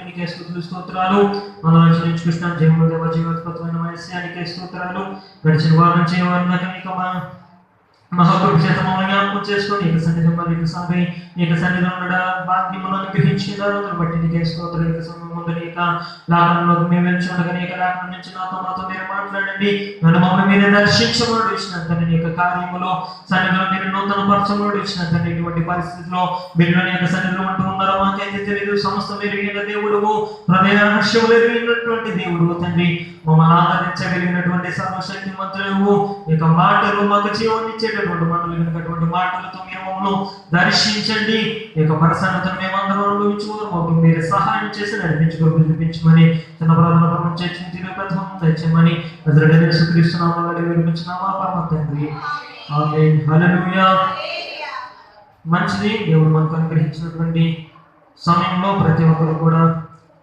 నీకే స్తుతులు స్తోత్రాలు. మనం రక్షించుకృష్ణ జీవము దేవ జీవోత్పత్తమైన మత్స్యానికే స్తోత్రాలు. గడిచిన వారం నుంచి వారం దాకా నీకు మహాకృప చేత మమ్మల్ని జ్ఞాపకం చేసుకొని నీకు సన్నిధి మరియు సభై నీకు సన్నిధిలో ఉన్న భాగ్యమును అనుగ్రహించినారు. బట్టి నీకే స్తోత్రం. నీకు సమయం ముందు నీక లాభంలోకి మేము వెళ్ళి ఉండగా నీకు లాభం నుంచి మాతో మీరు మాట్లాడండి. నన్ను మమ్మల్ని మీరు దర్శించబడి ఇచ్చినంత నీకు కార్యములో సన్నిధిలో మీరు నూతన పరచబడి ఇచ్చినంత ఇటువంటి పరిస్థితిలో బిడ్డలు నీ యొక్క సన్నిధిలో ఉంటూ ఉన్నారో మాకైతే తెలియదు. సమస్తం ఎరిగిన దేవుడు, హృదయ హర్షములు ఎరిగినటువంటి దేవుడు తండ్రి, మమ్మల్ని ఆదరించగలిగినటువంటి సర్వశక్తి మంత్రులు ఇక మాటలు మాకు జీవనిచ్చేటటువంటి మాటలు వినటువంటి మాటలతో మీరు మమ్మల్ని దర్శించండి. ఇక ప్రసన్నతను మేమందరం అనుభవించుకోరు మీరు సహాయం చేసి నడిపించుకోమని చిన్న ప్రార్థన తెచ్చమని సుక్రీస్తున్నామని వినిపించినామా పరమ తండ్రి. ఆమేన్. హల్లెలూయా. మంచిది. దేవుడు మనకు అనుగ్రహించినటువంటి సమయంలో ప్రతి ఒక్కరు కూడా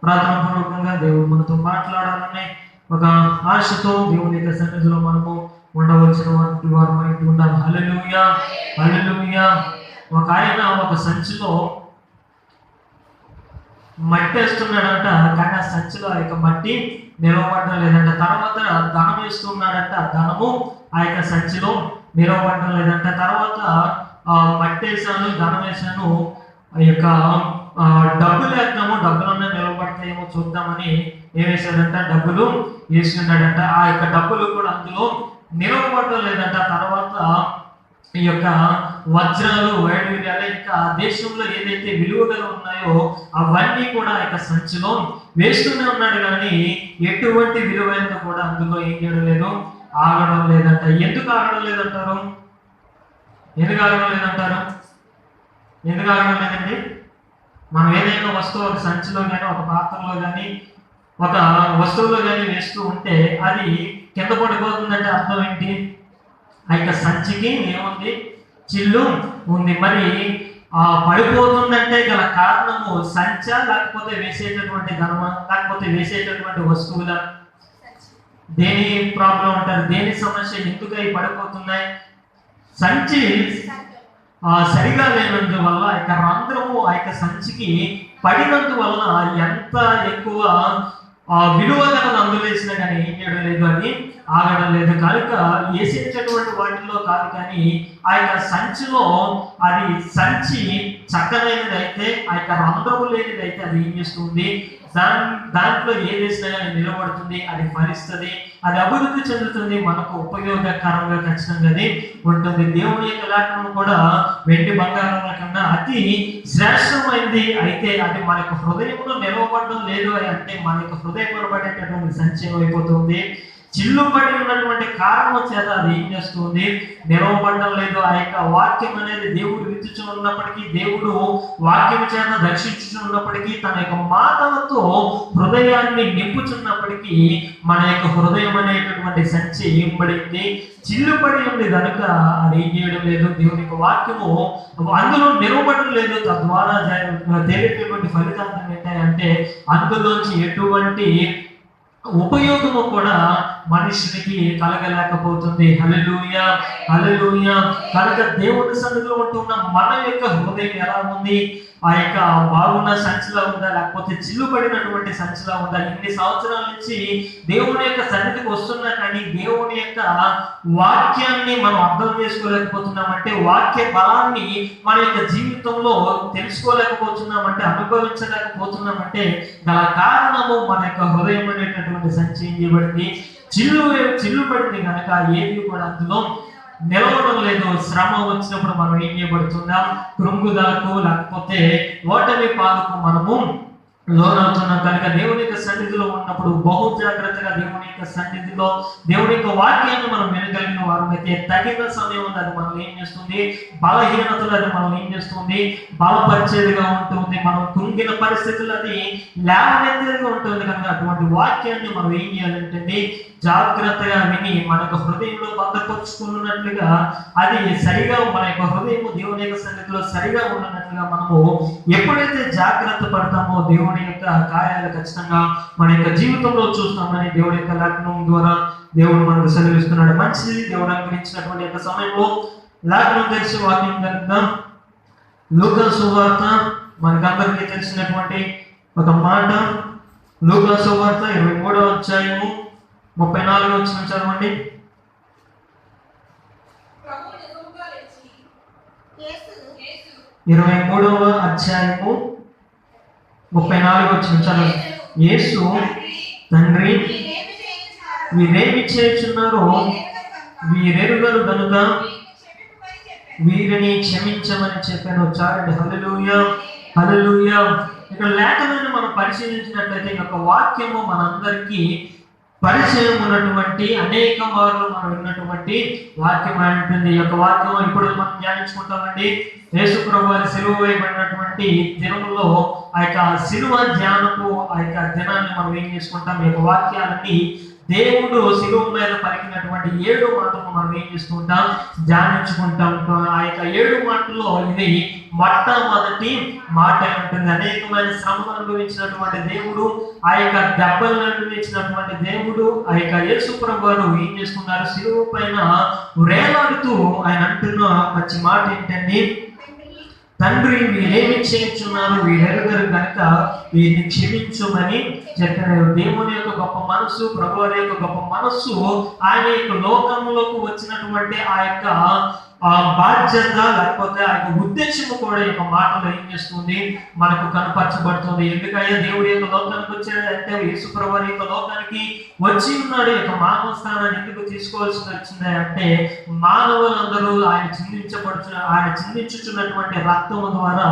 ప్రార్థన పూర్వకంగా దేవుడు మనతో మాట్లాడాలని ఒక ఆశతో దేవుని యొక్క సన్నిధిలో మనము ఉండవలసిన వారమై ఉండాలి. హల్లెలూయా, హల్లెలూయా. ఒక ఆయన ఒక సంచిలో మట్టి వేస్తున్నాడంట, కానీ ఆ సంచిలో ఆ యొక్క మట్టి నిలవబడడం లేదంట. తర్వాత ధనం వేస్తున్నాడంట, ధనము ఆ యొక్క సంచిలో నిలవబడడం లేదంట. తర్వాత మట్టి వేసాను, ధనం వేసాను, ఆ యొక్క డబ్బులు వేద్దాము, డబ్బులన్నా నిలబడతాయేమో చూద్దామని ఏం వేసాడంట, డబ్బులు వేస్తున్నాడంట. ఆ యొక్క డబ్బులు కూడా అందులో నిలవబడడం లేదంట. తర్వాత ఈ యొక్క వజ్రాలు, వైడూర్యాలు, ఇంకా దేశంలో ఏదైతే విలువలు ఉన్నాయో అవన్నీ కూడా ఆ యొక్క సంచిలో వేస్తూనే ఉన్నాడు, కానీ ఎటువంటి విలువైన కూడా అందులో ఏం చేయడం లేదు, ఆగడం లేదంట. ఎందుకు ఆగడం లేదంటారు? ఎందుకు ఆగడం లేదంటారు? ఎందుకు ఆగడం లేదండి? మనం ఏదైనా వస్తువు ఒక సంచిలో కానీ, ఒక పాత్రలో కానీ, ఒక వస్తువులో కానీ వేస్తూ ఉంటే అది కింద పడిపోతుందంటే అర్థం ఏంటి? ఆ యొక్క సంచికి ఏముంది? చిల్లు ఉంది. మరి పడిపోతుందంటే గల కారణము సంచ, లేకపోతే వేసేటటువంటి ధనమా, లేకపోతే వేసేటటువంటి వస్తువుల? దేని ప్రాబ్లం అంటారు? దేని సమస్య? ఎందుకు అవి పడిపోతున్నాయి? సంచి సరిగా లేనందువల్ల ఆ యొక్క రంధ్రము ఆ యొక్క సంచికి పడినందువల్ల ఎంత ఎక్కువ విలువ కనుక అందులో వేసినా కానీ ఏం చేయడం లేదు, అది ఆగడం లేదు. కనుక వేసేటటువంటి వాటిల్లో కాదు, కానీ ఆ యొక్క సంచిలో అది సంచి చక్కనైనది అయితే, ఆ యొక్క రంధ్రము లేనిది అయితే అది ఏం చేస్తుంది? దాంట్లో ఏది వేసినా కానీ నిలబడుతుంది, అది ఫలిస్తుంది, అది అభివృద్ధి చెందుతుంది, మనకు ఉపయోగకరంగా ఖచ్చితంగా అది ఉంటుంది. దేవుని యొక్క లేఖనం కూడా వెండి బంగారం కన్నా అతి శ్రేష్టమైంది. అయితే అది మన యొక్క హృదయంలో నిలవబడడం లేదు అంటే మన యొక్క హృదయం పడేటటువంటి సంచయం అయిపోతుంది. చిల్లు పడి ఉన్నటువంటి కారణం చేత అది ఏం చేస్తుంది? నిలవబడడం లేదు. ఆ యొక్క వాక్యం అనేది దేవుడు విత్తుచు ఉన్నప్పటికీ, దేవుడు వాక్యం చేత దర్శించు ఉన్నప్పటికీ, తన యొక్క మాటలతో హృదయాన్ని నింపుచున్నప్పటికీ మన యొక్క హృదయం అనేటటువంటి సంచి ఏం పడింది? చిల్లు పడి ఉంది కనుక అది ఏం చేయడం లేదు. దేవుని యొక్క వాక్యము అందులో నిలవబడడం లేదు. తద్వారా తెలియటటువంటి ఫలితాంతం ఏంటంటే అందులోంచి ఎటువంటి ఉపయోగము కూడా మనుషునికి కలగలేకపోతుంది. హల్లెలూయా, హల్లెలూయా. కనుక దేవుని సన్నిధిలో ఉంటున్న మన యొక్క హృదయం ఎలా ఉంది? ఆ యొక్క బాగున్న సంచిలా ఉందా, లేకపోతే చిల్లు పడినటువంటి సంచిలా ఉందా? ఇన్ని సంవత్సరాల నుంచి దేవుని యొక్క సన్నిధికి వస్తున్నా కానీ దేవుని యొక్క వాక్యాన్ని మనం అర్థం చేసుకోలేకపోతున్నామంటే, వాక్య బలాన్ని మన యొక్క జీవితంలో తెలుసుకోలేకపోతున్నామంటే, అనుభవించలేకపోతున్నామంటే గల కారణము మన యొక్క హృదయం అనేటటువంటి సంచి ఏం చేయబడింది? చిల్లు పడింది కనుక ఏది కూడా అందులో నిలవడం లేదు. శ్రమ వచ్చినప్పుడు మనం ఏం చేయబడుతున్నాం? కృంగుదలకు, లేకపోతే ఓటమి పాలకు మనము లోనవుతున్నాం. కనుక దేవుని యొక్క సన్నిధిలో ఉన్నప్పుడు బహు జాగ్రత్తగా దేవుని యొక్క సన్నిధిలో దేవుని యొక్క వాక్యాన్ని మనం వినగలిగిన వారమైతే తగిన సమయం అది మనం ఏం చేస్తుంది? బలహీనతలు అది మనం ఏం చేస్తుంది? బలపరిచేదిగా ఉంటుంది. మనం కృంగిన పరిస్థితులు అది లేవనెత్తేదిగా ఉంటుంది. కనుక అటువంటి వాక్యాన్ని మనం ఏం చేయాలంటే జాగ్రత్తగా విని మన యొక్క హృదయంలో భద్రపరుచుకున్నట్లుగా, అది సరిగా మన యొక్క హృదయం దేవుని యొక్క సన్నిధిలో సరిగా ఉన్నట్లుగా మనము ఎప్పుడైతే జాగ్రత్త పడతామో దేవుని యొక్క కార్యాలు ఖచ్చితంగా మన యొక్క జీవితంలో చూస్తామని దేవుని యొక్క లేఖనం ద్వారా దేవుడు మనకు సెలవిస్తున్నాడు. మంచిది. దేవుడు అనుగ్రహించినటువంటి యొక్క సమయంలో లేఖనం తెలిసి వాక్యం కలుద్దాం. లూకా సువార్త మనకందరికీ తెలిసినటువంటి ఒక మాట లూకా సువార్త 23వ అధ్యాయము 34వ వచనం చదవండి. 23వ అధ్యాయము 34వ వచనం చదవండి. యేసు, తండ్రి వీరేమి చేయుచున్నారో వీరెరుగరు గనుక వీరిని క్షమించమని చెప్పాను. చాలండి. హల్లెలూయా, హల్లెలూయా. ఇక్కడ లేఖనాన్ని మనం పరిశీలించినట్లయితే ఒక వాక్యము మనందరికీ పరిచయం ఉన్నటువంటి అనేక మార్లు మనం విన్నటువంటి వాక్యం ఉంటుంది. ఈ యొక్క వాక్యం ఇప్పుడు మనం ధ్యానించుకుంటామండి. యేసు ప్రభువు వారి సిలువ వేయబడినటువంటి దినములో ఆ యొక్క సిలువ ధ్యానపు ఆ యొక్క దినాన్ని మనం ఏం చేసుకుంటాం? ఈ యొక్క వాక్యాలని దేవుడు శిలువ మీద పలికినటువంటి 7 మాటలను మనం ఏం చేసుకుంటాం? ధ్యానించుకుంటాం. ఆ యొక్క 7 మాటల్లో ఇది మొట్టమొదటి మాట ఉంటుంది. అనేకమైన శ్రమను అనుభవించినటువంటి దేవుడు, ఆ యొక్క దెబ్బలను అనుభవించినటువంటి దేవుడు, ఆ యొక్క యేసు ప్రభువును ఏం చేసుకున్నారు? శిలువ పైన వేలాడుతూ ఆయన అంటున్న మంచి మాట ఏంటండి? తండ్రి వీరేమి చేయించున్నారు వీరెరుగరు కనుక వీరిని క్షమించుమని చెప్పారు. దేవుని యొక్క గొప్ప మనస్సు, ప్రభువు యొక్క గొప్ప మనస్సు, ఆయన యొక్క లోకంలోకి వచ్చినటువంటి ఆ యొక్క బాధ్యత లేకపోతే ఆ యొక్క ఉద్దేశము కూడా ఈ యొక్క మాటలు ఏం చేస్తుంది? మనకు కనపరచబడుతుంది. ఎందుకయ్యా దేవుడి యొక్క లోకానికి వచ్చాడంటే, యేసు ప్రభువు యొక్క లోకానికి వచ్చి ఉన్నాడు. ఈ యొక్క మానవ స్థానాన్ని ఎందుకు తీసుకోవాల్సి వచ్చింది అంటే, మానవులందరూ ఆయన చిందించుచున్నటువంటి రక్తము ద్వారా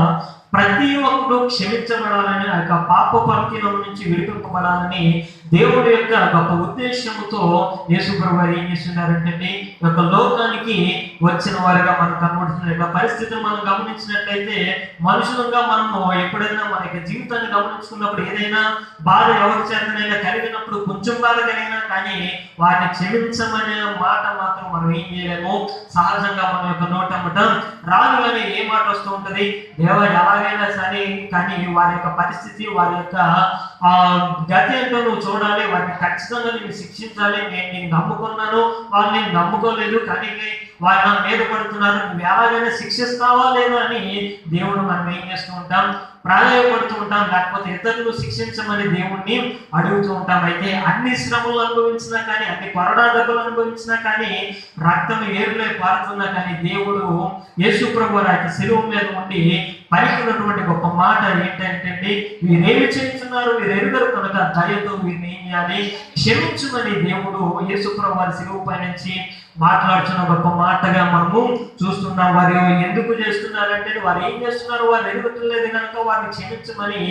ప్రతి ఒక్కరు క్షమించబడాలని, ఆ యొక్క పాప పంకిలం నుంచి విడిపింపబడాలని దేవుడి యొక్క గొప్ప ఉద్దేశంతో యేసు ప్రభువు ఏం చేస్తున్నారంటే ఈ యొక్క లోకానికి వచ్చిన వారిగా మనం కనబడుతున్న పరిస్థితిని మనం గమనించినట్లయితే, మనుషులుగా మనము ఎప్పుడైనా మన యొక్క జీవితాన్ని గమనించుకున్నప్పుడు ఏదైనా బాధ ఎవరి చేతనైనా కలిగినప్పుడు, కొంచెం బాధ కలిగినా కానీ వారిని క్షమించమనే మాట మాత్రం మనం ఏం చేయలేము. సహజంగా మన యొక్క నోటమ్మట రాదు. కానీ ఏ మాట వస్తూ ఉంటది? దేవ ఎలాగైనా సరే కానీ వారి యొక్క పరిస్థితి, వారి యొక్క గతి ఏంటో నువ్వు చూడాలి, వారిని ఖచ్చితంగా నేను శిక్షించాలి. నేను నమ్ముకున్నాను, వాళ్ళు నేను నమ్ముకోలేదు, కానీ వారు నా మీద పడుతున్నారు, నువ్వు ఎలాగైనా శిక్షిస్తావా లేదా అని దేవుడు మనం ఏం చేస్తూ ఉంటాం? ప్రాధాయపడుతూ ఉంటాం. లేకపోతే ఇతరులు శిక్షించమని దేవుణ్ణి అడుగుతూ ఉంటాం. అయితే అన్ని శ్రమలు అనుభవించినా కానీ, అన్ని కొరడా దెబ్బలు అనుభవించినా కానీ, రక్తం ఏరులై పారుతున్నా కానీ, దేవుడు యేసు ప్రభువు ఆయన శిలువ మీద ఉండి పలికినటువంటి గొప్ప మాట ఏంటంటే, వీరేమి చేస్తున్నారు వీరెరుగరు కనుక దయతో వీరిని ఏం చేయాలి? క్షమించుమని దేవుడు యేసు ప్రభువు వారి శిలువ పై నుంచి మాట్లాడుతున్న గొప్ప మాటగా మనము చూస్తున్నాం. వారు ఎందుకు చేస్తున్నారంటే, వారు ఏం చేస్తున్నారు? వారు ఎరుగుతులేదు కనుక వారిని క్షమించమని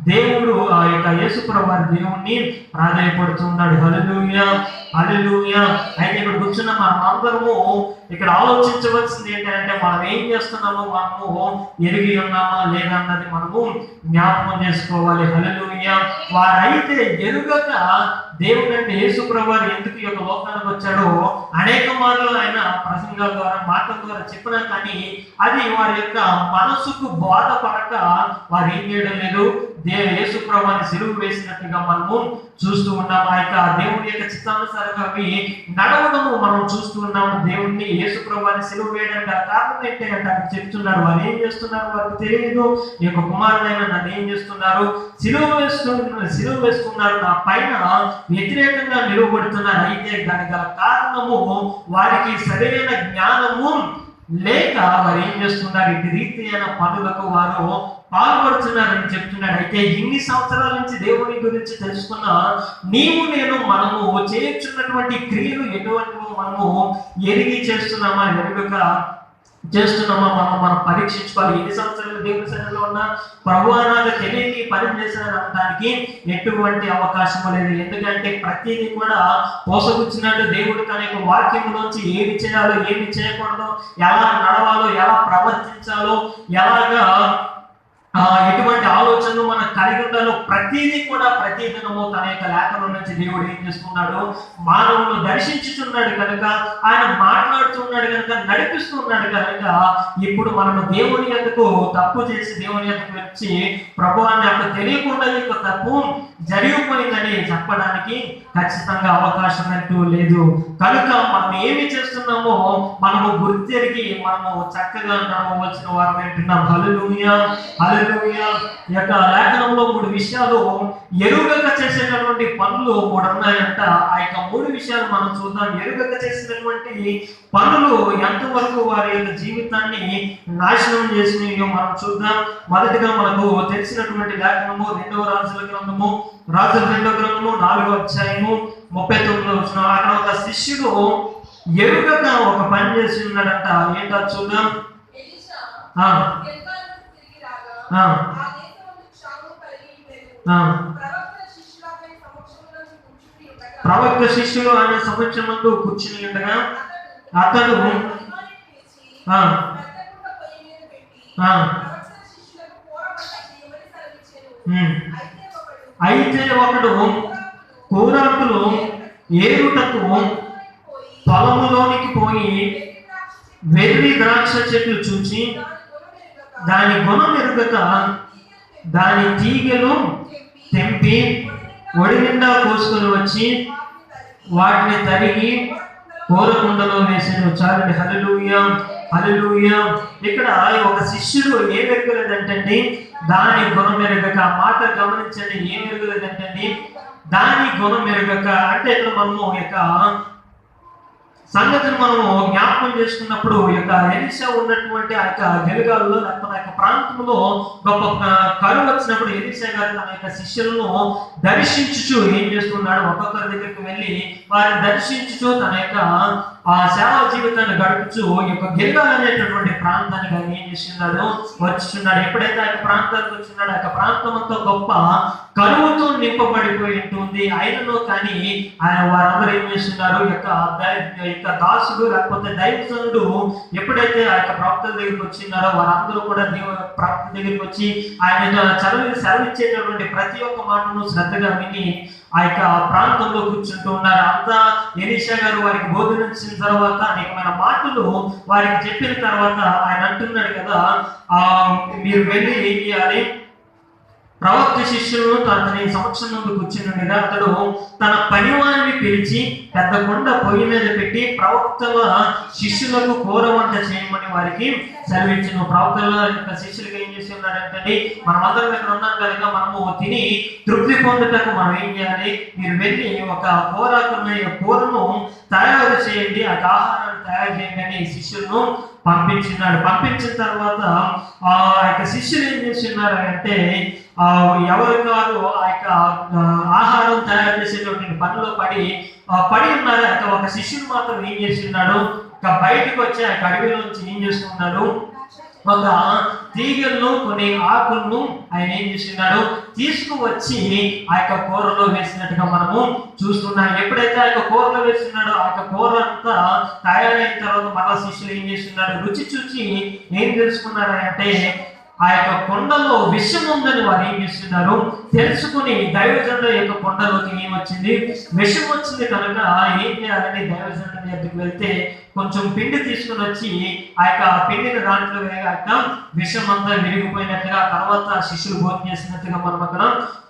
దేవుడు ఆ యొక్క యేసు ప్రభువు వారి దేవుణ్ణి ప్రాధాయపడుతున్నాడు. హల్లెలూయా, హల్లెలూయా. అయితే ఇక్కడ కూర్చున్న మనం అందరము ఇక్కడ ఆలోచించవలసింది ఏంటంటే, మనం ఏం చేస్తున్నామో మనము ఎరిగి ఉన్నామా లేదా అన్నది మనము జ్ఞాపకం చేసుకోవాలి. హల్లెలూయా. వారైతే ఎరుగక దేవుడు అంటే యేసు ప్రభువు ఎందుకు ఈ యొక్క లోకానికి వచ్చాడో అనేక మార్లు ఆయన ప్రసంగాల ద్వారా, మాటల ద్వారా చెప్పినా కానీ అది వారి యొక్క మనస్సుకు బోధపడక వారు ఏం చేయడం లేదు. యేసు ప్రభువుని సిలువ వేసినట్టుగా మనము చూస్తూ ఉన్నాం. ఆ యొక్క దేవుని యొక్క చిత్తానుసారంగా నడవడము మనం చూస్తూ ఉన్నాము. దేవుణ్ణి యేసు ప్రభువుని సిలువ వేయడానికి కారణం ఏంటంటే అని చెప్తున్నారు. వారు ఏం చేస్తున్నారు వారికి తెలియదు. ఈ యొక్క కుమారుడైన నన్ను ఏం చేస్తున్నారు? సిలువ వేస్తున్నారు, నా పైన వ్యతిరేకంగా నిలువబడుతున్నారు. అయితే దానికి గల కారణము వారికి సరైన జ్ఞానము లేక వారు ఏం చేస్తున్నారు? ఇటు రీతి అయిన పనులకు వారు పాల్పడుతున్నారని చెప్తున్నాడు. అయితే ఇన్ని సంవత్సరాల నుంచి దేవుని గురించి తెలుసుకున్న నీవు నేను మనము చేస్తున్నటువంటి క్రియలు ఎటువంటివో మనము ఎరిగి చేస్తున్నామా ఎరుగక చేస్తున్నామా మనం పరీక్షించుకోవాలి. ఎన్ని సంవత్సరాలు దేవుని సన్నిధిలో ఉన్న ప్రభువా నాకు తెలియని పని చేశాను అనడానికి ఎటువంటి అవకాశం లేదు. ఎందుకంటే ప్రతిదీ కూడా పోసగుచ్చినట్టు దేవుడు తన యొక్క వాక్యంలోంచి ఏమి చేయాలో ఏమి చేయకూడదో, ఎలా నడవాలో, ఎలా ప్రవర్తించాలో, ఎలాగా ఎటువంటి ఆలోచనలు మన కలిగి ఉండాలో ప్రతిదీ కూడా ప్రతి దినము తన యొక్క లేఖలో నుంచి దేవుడు ఏం చేస్తున్నాడు? మానవులను దర్శించుతున్నాడు కనుక, ఆయన మాట్లాడుతున్నాడు కనుక, నడిపిస్తున్నాడు కనుక, ఇప్పుడు మనము దేవుని యొద్దకు తప్పు చేసి దేవుని యొద్దకు వచ్చి ప్రభువాన్ని అక్కడ తెలియకుండా యొక్క తప్పు జరిగిపోయిందని చెప్పడానికి ఖచ్చితంగా అవకాశం అంటూ లేదు. కనుక మనం ఏమి చేస్తున్నామో మనము గుర్తెరిగి మనము చక్కగా నడవవలసిన వారు అంటున్నాం. హల్లెలూయా, హల్లెలూయా. హల్లెలూయా. ఈ యొక్క లేఖనంలో 3 విషయాలు ఎరుగక చేసేటటువంటి పనులు 3 ఉన్నాయంట. ఆ యొక్క 3 విషయాలు మనం చూద్దాం. ఎరుగక చేసినటువంటి పనులు ఎంతవరకు వారి యొక్క జీవితాన్ని నాశనం చేసినాయో మనం చూద్దాం. మొదటిగా మనకు తెలిసినటువంటి లేఖనము 2వ రాజుల గ్రంథము 2వ గ్రంథము 4వ అధ్యాయము 39వ వచనం. అక్కడ ఒక శిష్యుడు ఎరుగక ఒక పని చేసి ఉన్నాడంట. ఏంటో చూద్దాం. ప్రవక్త శిష్యులు ఆయన సమక్షమందు కూర్చుని ఉండగా అతడు అయితే ఒకడు కూరాకులు ఏరుటకు పొలములోనికి పోయి వెర్రి ద్రాక్ష చెట్లు చూచి దాని గుణం ఎరుగక దాని తీగలు తెంపి ఒడి నిండా కోసుకొని వచ్చి వాటిని తరిగి కూరకుండలో వేసాను. చాలండి. హల్లెలూయా, హల్లెలూయా. ఇక్కడ ఒక శిష్యుడు ఏం ఎరగలేదంటండి, దాని గుణం ఎరగక. మాట గమనించండి, ఏం ఎరగలేదంటండి, దాని గుణం ఎరగక. అంటే ఇక్కడ మనము యొక్క సంగతిని మనము జ్ఞాపకం చేసుకున్నప్పుడు యొక్క ఎలీషా ఉన్నటువంటి ఆ యొక్క గిల్గాలులో లేకపోతే ఆ యొక్క ప్రాంతంలో గొప్ప కరువు వచ్చినప్పుడు ఎలీషా గారు తన యొక్క శిష్యులను దర్శించుచు ఏం చేస్తున్నాడు, ఒక్కొక్కరి దగ్గరికి వెళ్ళి వారిని దర్శించుచు తన యొక్క ఆ సేవా జీవితాన్ని గడుపుచు ఈ యొక్క గిల్గాల్ అనేటటువంటి ప్రాంతానికి ఆయన ఏం చేస్తున్నాడు, వచ్చుచున్నాడు. ఎప్పుడైతే ఆ యొక్క ప్రాంతానికి వచ్చినాడు, ఆ యొక్క ప్రాంతం అంతా గొప్ప కరువుతో నింపబడిపోయి ఉంటుంది. అయినను కానీ ఆయన వారందరూ ఏం చేస్తున్నారు, యొక్క దాసుడు లేకపోతే దైవజనుడు ఎప్పుడైతే ఆ యొక్క ప్రవక్తల దగ్గరికి వచ్చినారో వారందరూ కూడా ప్రవక్త దగ్గరికి వచ్చి ఆయన సెలవిచ్చేటటువంటి ప్రతి ఒక్క మాటను శ్రద్ధగా విని ఆ యొక్క ప్రాంతంలో కూర్చుంటూ ఉన్నారు. అంతా ఎలీషా గారు వారికి బోధించిన తర్వాత అనేకమైన మాటలు వారికి చెప్పిన తర్వాత ఆయన అంటున్నాడు కదా, మీరు వెళ్ళి ఏం చేయాలి, ప్రవక్త శిష్యుడు అతని సమక్షం నుండి కూర్చుని అతడు తన పనివారిని పిలిచి పెద్ద కొండ పొయ్యి మీద పెట్టి ప్రవక్తల శిష్యులకు కూర వంట చేయమని వారికి సెలవించను. ప్రవక్తల యొక్క శిష్యులకు ఏం చేసి ఉన్నాడంటే, మనం అందరం ఇక్కడ ఉన్నాం కనుక మనము తిని తృప్తి పొందుటకు మనం ఏం చేయాలి, మీరు వెళ్ళి ఒక కూరను తయారు చేయండి, ఆ ఆహారాన్ని తయారు చేయండి అని శిష్యులను పంపించినాడు. పంపించిన తర్వాత ఆ యొక్క శిష్యులు ఏం చేస్తున్నారు అంటే, ఎవరు కాదు ఆ యొక్క ఆహారం తయారు చేసేటువంటి పనిలో పడి ఉన్నారు. అయితే ఒక శిష్యుడు మాత్రం ఏం చేస్తున్నాడు, బయటకు వచ్చి ఆ అడవిలోంచి ఏం చేస్తున్నాడు, ఒక తీగలను కొన్ని ఆకులను ఆయన ఏం చేస్తున్నాడు, తీసుకువచ్చి ఆ యొక్క కూరలో వేసినట్టుగా మనము చూస్తున్నాం. ఎప్పుడైతే ఆ యొక్క కూరలో వేస్తున్నాడో ఆ యొక్క కూర అంతా తయారైన తర్వాత మరలా శిష్యులు ఏం చేస్తున్నాడు, రుచి చూసి ఏం తెలుసుకున్నారంటే ఆ యొక్క కొండలో విషం ఉందని వారు ఏం చేస్తున్నారు తెలుసుకుని, దైవజనుల యొక్క కొండలోకి ఏం వచ్చింది, విషం వచ్చింది కనుక ఏం చేయాలని దైవజనుల దగ్గరికి వెళ్తే కొంచెం పిండి తీసుకుని వచ్చి ఆ యొక్క పిండిని దాంట్లో వేయగాక విషం అంతా విరిగిపోయినట్టుగా తర్వాత శిష్యులు భోజనం చేసినట్టుగా మనం అక్కడ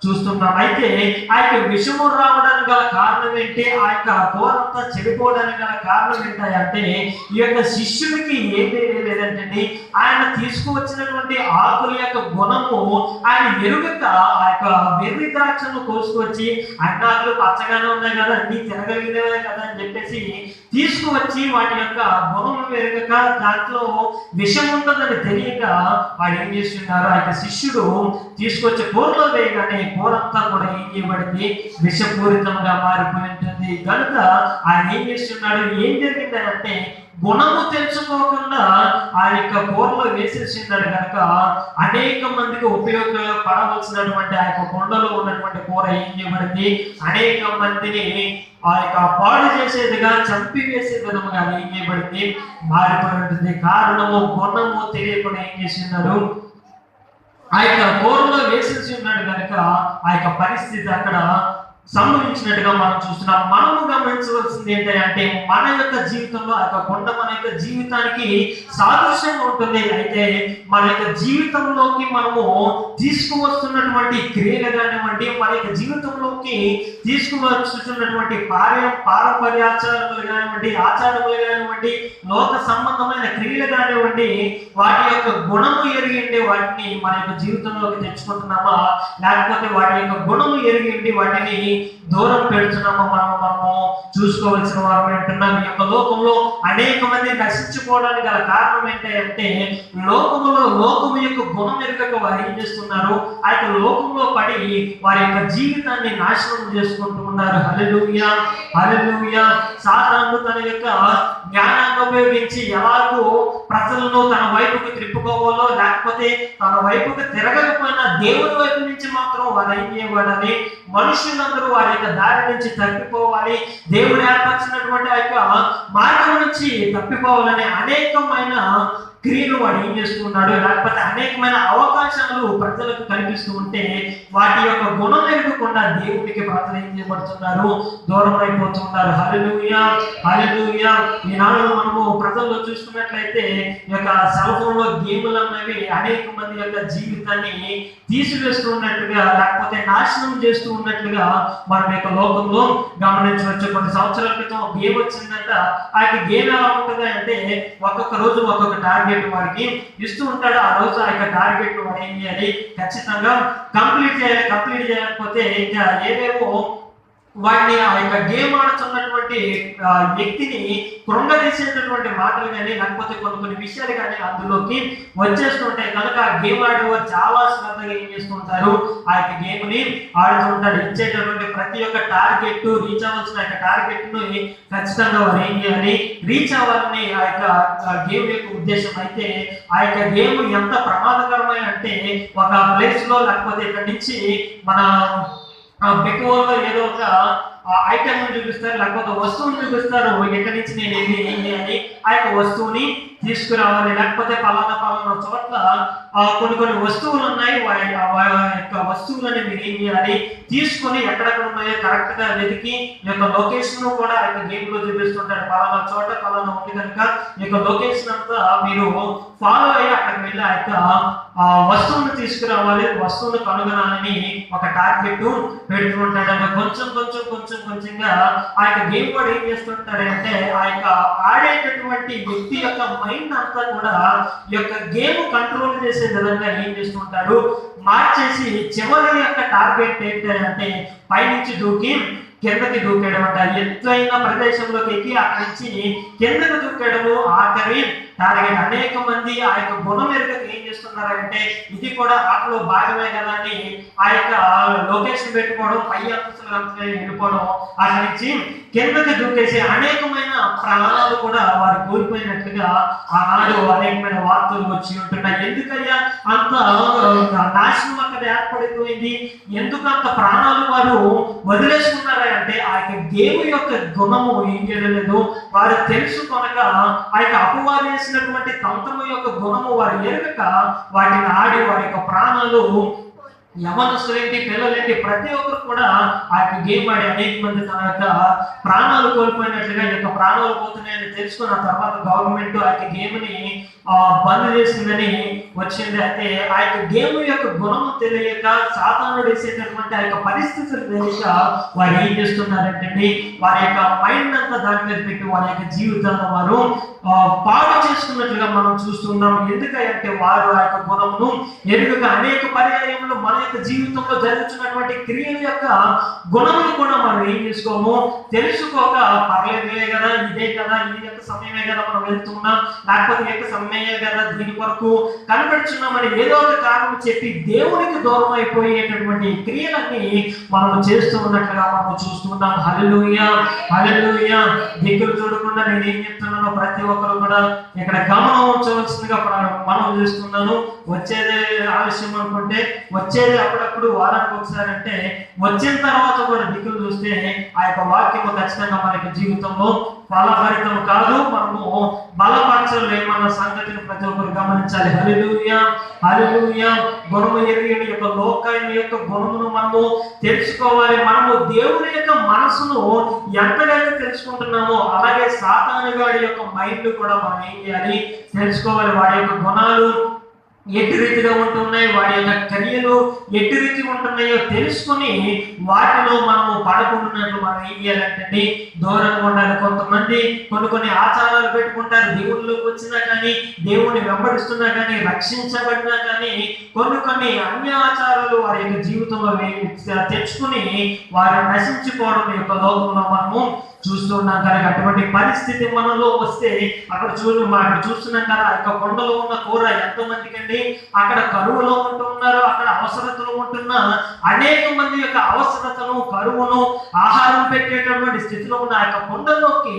చూస్తున్నాం. అయితే ఆ యొక్క విషము రావడానికి గల కారణం ఏంటి, ఆ యొక్క కూరంతా చెడిపోవడానికి గల కారణం ఏంటంటే ఈ యొక్క శిష్యుడికి ఏమీ లేదంటే ఆయన తీసుకువచ్చినటువంటి ఆకుల యొక్క గుణము ఆయన ఎరుగక ఆ యొక్క వెర్రి ద్రాక్షను కోసుకొచ్చి అన్నాకులు పచ్చగానే ఉన్నాయి కదా, అన్ని తినగలిగినవే కదా అని చెప్పేసి తీసుకువచ్చి వాటి యొక్క గుణం ఎరుగక దాంట్లో విషం ఉంటుందని తెలియక వాడు ఏం చేస్తున్నారు, ఆ యొక్క శిష్యుడు తీసుకొచ్చి కూరలో వేయగానే కూర అంతా కూడా ఏం చేయబడింది, విషపూరితంగా మారిపోయి ఉంటుంది. కనుక ఆయన ఏం చేస్తున్నాడు, ఏం జరిగిందంటే గుణము తెలుసుకోకుండా ఆ యొక్క కూరలో వేసేసినాడు కనుక అనేక మందికి ఉపయోగపడవలసినటువంటి ఆ యొక్క కొండలో ఉన్నటువంటి కూర ఏం చేయబడింది, అనేక మందిని ఆ యొక్క పాడు చేసేదిగా చంపివేసే విధముగా ఏం చేయబడింది, మారిపోయి ఉంటుంది. కారణము గుణము తెలియకుండా ఏం చేస్తున్నాడు, ఆ యొక్క కూరలో వేసేసి ఉన్నాడు కనుక ఆ యొక్క పరిస్థితి అక్కడ సంభవించినట్టుగా మనం చూస్తున్నాం. మనము గమనించవలసింది ఏంటంటే మన యొక్క జీవితంలో ఆ యొక్క కొండ మన యొక్క జీవితానికి సాదృశ్యంగా ఉంటుంది. అయితే మన యొక్క జీవితంలోకి మనము తీసుకువస్తున్నటువంటి క్రియలు కానివ్వండి, మన యొక్క జీవితంలోకి తీసుకువస్తున్నటువంటి పారంపర్యాచారములు కానివ్వండి, ఆచారములు కానివ్వండి, లోక సంబంధమైన క్రియలు కానివ్వండి, వాటి యొక్క గుణము ఎరిగి వాటిని మన యొక్క జీవితంలోకి తెచ్చుకుంటున్నామా, లేకపోతే వాటి యొక్క గుణము ఎరిగి వాటిని దూరం పెడుతున్నామో మనము చూసుకోవాల్సిన వారు అంటున్నాం. ఈ యొక్క లోకంలో అనేక మంది నశించుకోవడానికి గల కారణం ఏంటంటే లోకము యొక్క గుణం ఎరుగక వారు ఏం చేస్తున్నారు, ఆ యొక్క లోకంలో పడి వారి యొక్క జీవితాన్ని నాశనం చేసుకుంటూ ఉన్నారు. హల్లెలూయా, హల్లెలూయా. సాతాను తన యొక్క జ్ఞానాన్ని ఉపయోగించి ఎలాగో ప్రజలను తన వైపుకు త్రిప్పుకోవాలో, లేకపోతే తన వైపుకు తిరగకపోయినా దేవుని వైపు నుంచి మాత్రం వారు ఏం చేయబడాలి, మనుషులందరూ వారి యొక్క దారి నుంచి తప్పిపోవాలి, దేవుడు ఏర్పరిచినటువంటి ఆ యొక్క మార్గం నుంచి తప్పిపోవాలని అనేకమైన క్రియలు వాడు ఏం చేస్తున్నాడు, లేకపోతే అనేకమైన అవకాశాలు ప్రజలకు కనిపిస్తూ ఉంటే వాటి యొక్క గుణం ఎరగకుండా దేవుడికి ప్రజలు ఏం చేయబడుతున్నారు, దూరం అయిపోతున్నారు. హల్లెలూయా, హల్లెలూయా. ఈనాడు మనము ప్రజల్లో చూసుకున్నట్లయితే ఈ యొక్క సెల్ ఫోన్ లో గేములు అన్నవి అనేక మంది యొక్క జీవితాన్ని తీసివేస్తూ ఉన్నట్లుగా, లేకపోతే నాశనం చేస్తూ ఉన్నట్లుగా మన యొక్క లోకంలో గమనించవచ్చు. కొన్ని సంవత్సరాల క్రితం గేమ్ వచ్చిందంట. ఆ యొక్క గేమ్ ఎలా ఉంటుంది అంటే ఒక్కొక్క రోజు ఒక్కొక్క టార్గెట్ వారికి ఇస్తూ ఉంటాడు. ఆ రోజు ఆ యొక్క టార్గెట్ వాడు ఏం చేయాలి, ఖచ్చితంగా కంప్లీట్ చేయాలి. కంప్లీట్ చేయకపోతే ఇంకా ఏవేవో వాడిని ఆ యొక్క గేమ్ ఆడుతున్నటువంటి వ్యక్తిని కృంగదీసేటటువంటి మాటలు కానీ, లేకపోతే కొన్ని విషయాలు కానీ అందులోకి వచ్చేస్తుంటాయి. కనుక ఆ గేమ్ ఆడేవారు చాలా శ్రద్ధగా ఏం చేస్తుంటారు, ఆ యొక్క గేమ్ ని ఆడుతూ ఉంటాడు. ఇచ్చేటటువంటి ప్రతి ఒక్క టార్గెట్, రీచ్ అవ్వాల్సిన యొక్క టార్గెట్ ను ఖచ్చితంగా వారు ఏం చేయాలి, రీచ్ అవ్వాలని ఆ యొక్క గేమ్ యొక్క ఉద్దేశం. అయితే ఆ యొక్క గేమ్ ఎంత ప్రమాదకరమైన అంటే ఒక ప్లేస్ లో, లేకపోతే ఇక్కడ నుంచి మన బెక్కువలో ఏదో ఒక ఐటమ్ చూపిస్తారు, లేకపోతే వస్తువుని చూపిస్తారు. ఎక్కడి నుంచి నేను ఏం చేయాలి, ఆ యొక్క వస్తువుని తీసుకురావాలి, లేకపోతే పలానా చోట్ల కొన్ని వస్తువులు ఉన్నాయి, యొక్క వస్తువులని మీరు ఏం చేయాలి, తీసుకొని ఎక్కడెక్కడ ఉన్నాయో కరెక్ట్ గా వెతికి ఈ యొక్క లొకేషన్ కూడా ఆ యొక్క గేమ్ లో చూపిస్తుంటారు. పలానా చోట పలానా ఉంది కనుక ఈ యొక్క లొకేషన్ అంతా మీరు ఫాలో అయ్యి అక్కడికి వెళ్ళి ఆ యొక్క వస్తువుని తీసుకురావాలి, వస్తువుని కనుగొనాలని ఒక టార్గెట్ పెడుతుంటాడు. కొంచెంగా ఆ యొక్క గేమ్ కూడా ఏం చేస్తుంటాడంటే ఆ యొక్క ఆడేటటువంటి వ్యక్తి యొక్క మైండ్ అంతా కూడా ఈ యొక్క గేమ్ కంట్రోల్ చేసే విధంగా ఏం చేస్తుంటాడు, మార్చేసి చివరి యొక్క టార్గెట్ ఏంటంటే పైనుంచి దూకి కిందకి దూకేయడం అంట. ఎత్తైన ప్రదేశంలోకి ఎక్కి అక్కడి నుంచి కిందకు దూకేయడము ఆఖరి టార్గెట్. అనేక మంది ఆ యొక్క గుణం ఎరుగక ఏం చేస్తున్నారంటే ఇది కూడా ఆటలో భాగమే కదా అని ఆ యొక్క లొకేషన్ పెట్టుకోవడం, పై అంతస్తులు వెళ్ళిపోవడం, అక్కడి నుంచి కిందకి దూకేసి అనేకమైన ప్రాణాలు కూడా వారు కోల్పోయినట్లుగా ఆనాడు అనేకమైన వార్తలు వచ్చి ఉంటున్నాయి. ఎందుకయ్యా అంత నాశనం అక్కడ ఏర్పడిపోయింది, ఎందుకు అంత ప్రాణాలు వారు వదిలేసుకున్నారా అంటే ఆ యొక్క దేవుని యొక్క గుణము ఏం చేయలేదు, వారు తెలుసుకొనక ఆ యొక్క అపవాది చేసినటువంటి తంత్రము యొక్క గుణము వారు ఎరగక వాటిని ఆడి వారి యొక్క ప్రాణాలు, యవనస్తులేంటి పిల్లలేంటి ప్రతి ఒక్కరు కూడా ఆ యొక్క గేమ్ ఆడి అనేక మంది తన యొక్క ప్రాణాలు కోల్పోయినట్లుగా ఈ యొక్క ప్రాణాలు పోతున్నాయని తెలుసుకున్న తర్వాత గవర్నమెంట్ ఆ యొక్క గేమ్ ని బంద్ చేసిందని వచ్చింది. అయితే ఆ యొక్క గేమ్ యొక్క గుణము తెలియక, సాతానుడు వేసేటటువంటి ఆ యొక్క పరిస్థితులు తెలియక వారు ఏం చేస్తున్నారంటే వారి యొక్క మైండ్ అంతా దాని మీద పెట్టి వారి యొక్క జీవితాన్ని వారు పాడు చేసుకున్నట్లుగా మనం చూస్తున్నాం. ఎందుకంటే వారు ఆ యొక్క గుణమును ఎరుగక అనేక పర్యాయములు మన యొక్క జీవితంలో జరుగుతున్నటువంటి క్రియల యొక్క గుణములు కూడా మనం ఏం చేసుకోము, తెలుసుకోక పర్లేదులే కదా, ఇదే కదా, ఈ యొక్క సమయమే కదా మనం వెళ్తున్నాం, లేకపోతే ఈ యొక్క సమయమే కదా దీని కొరకు కనబడుచున్నామని ఏదో ఒక కారణం చెప్పి దేవునికి దూరం అయిపోయేటటువంటి క్రియలన్నీ మనం చేస్తూ ఉన్నట్లుగా మనం చూస్తున్నాం. హల్లెలూయా, హల్లెలూయా. దిక్కులు చూడకుండా నేను ఏం చెప్తున్నానో ప్రతి ఒక్కరు కూడా ఇక్కడ గమనం ఉంచవలసిందిగా మనం చేస్తున్నాను. వచ్చేదే ఆలస్యం అనుకుంటే వచ్చేది అప్పుడప్పుడు వారానికి ఒకసారి అంటే వచ్చిన తర్వాత కూడా దిక్కులు చూస్తే ఆ యొక్క వాక్యము ఖచ్చితంగా మనకి జీవితంలో ఫలభరితం కాదు, మనము బలపరచలేమన్న సంగతిని ప్రతి ఒక్కరు గమనించాలి. హల్లెలూయా. హల్లెలూయా హల్లెలూయా. గుణము ఎరిగిన యొక్క లోకాన్ని యొక్క గుణమును మనము తెలుసుకోవాలి. మనము దేవుని యొక్క మనసును ఎంతగానో తెలుసుకుంటున్నామో అలాగే సాతాను గాడి యొక్క మైండ్ కూడా మనం ఏం చేయాలి, తెలుసుకోవాలి. వాడి యొక్క గుణాలు ఎట్టి రీతిగా ఉంటున్నాయి, వాడి యొక్క క్రియలు ఎట్టి రీతిగా ఉంటున్నాయో తెలుసుకుని వాటిలో మనము పడకుండాన్నట్లు మనం ఏం చేయాలంటే దూరంగా ఉండాలి. కొంతమంది కొన్ని ఆచారాలు పెట్టుకుంటారు, దేవుళ్ళలోకి వచ్చినా కానీ దేవుణ్ణి వెంబడిస్తున్నా కానీ రక్షించబడినా కానీ కొన్ని అన్య ఆచారాలు వారి యొక్క జీవితంలో తెచ్చుకుని వారు నశించిపోవడం యొక్క లోకంలో మనము చూస్తున్నాం. కనుక అటువంటి పరిస్థితి మనలో వస్తే అక్కడ చూస్తున్నాం కదా, ఆ యొక్క కొండలో ఉన్న కూర ఎంతో మందికి అండి అక్కడ కరువులో ఉంటున్నారు, అక్కడ అవసరతలు ఉంటున్న అనేక మంది యొక్క అవసరతను కరువును ఆహారం పెట్టేటటువంటి స్థితిలో ఉన్న ఆ యొక్క కొండలోకి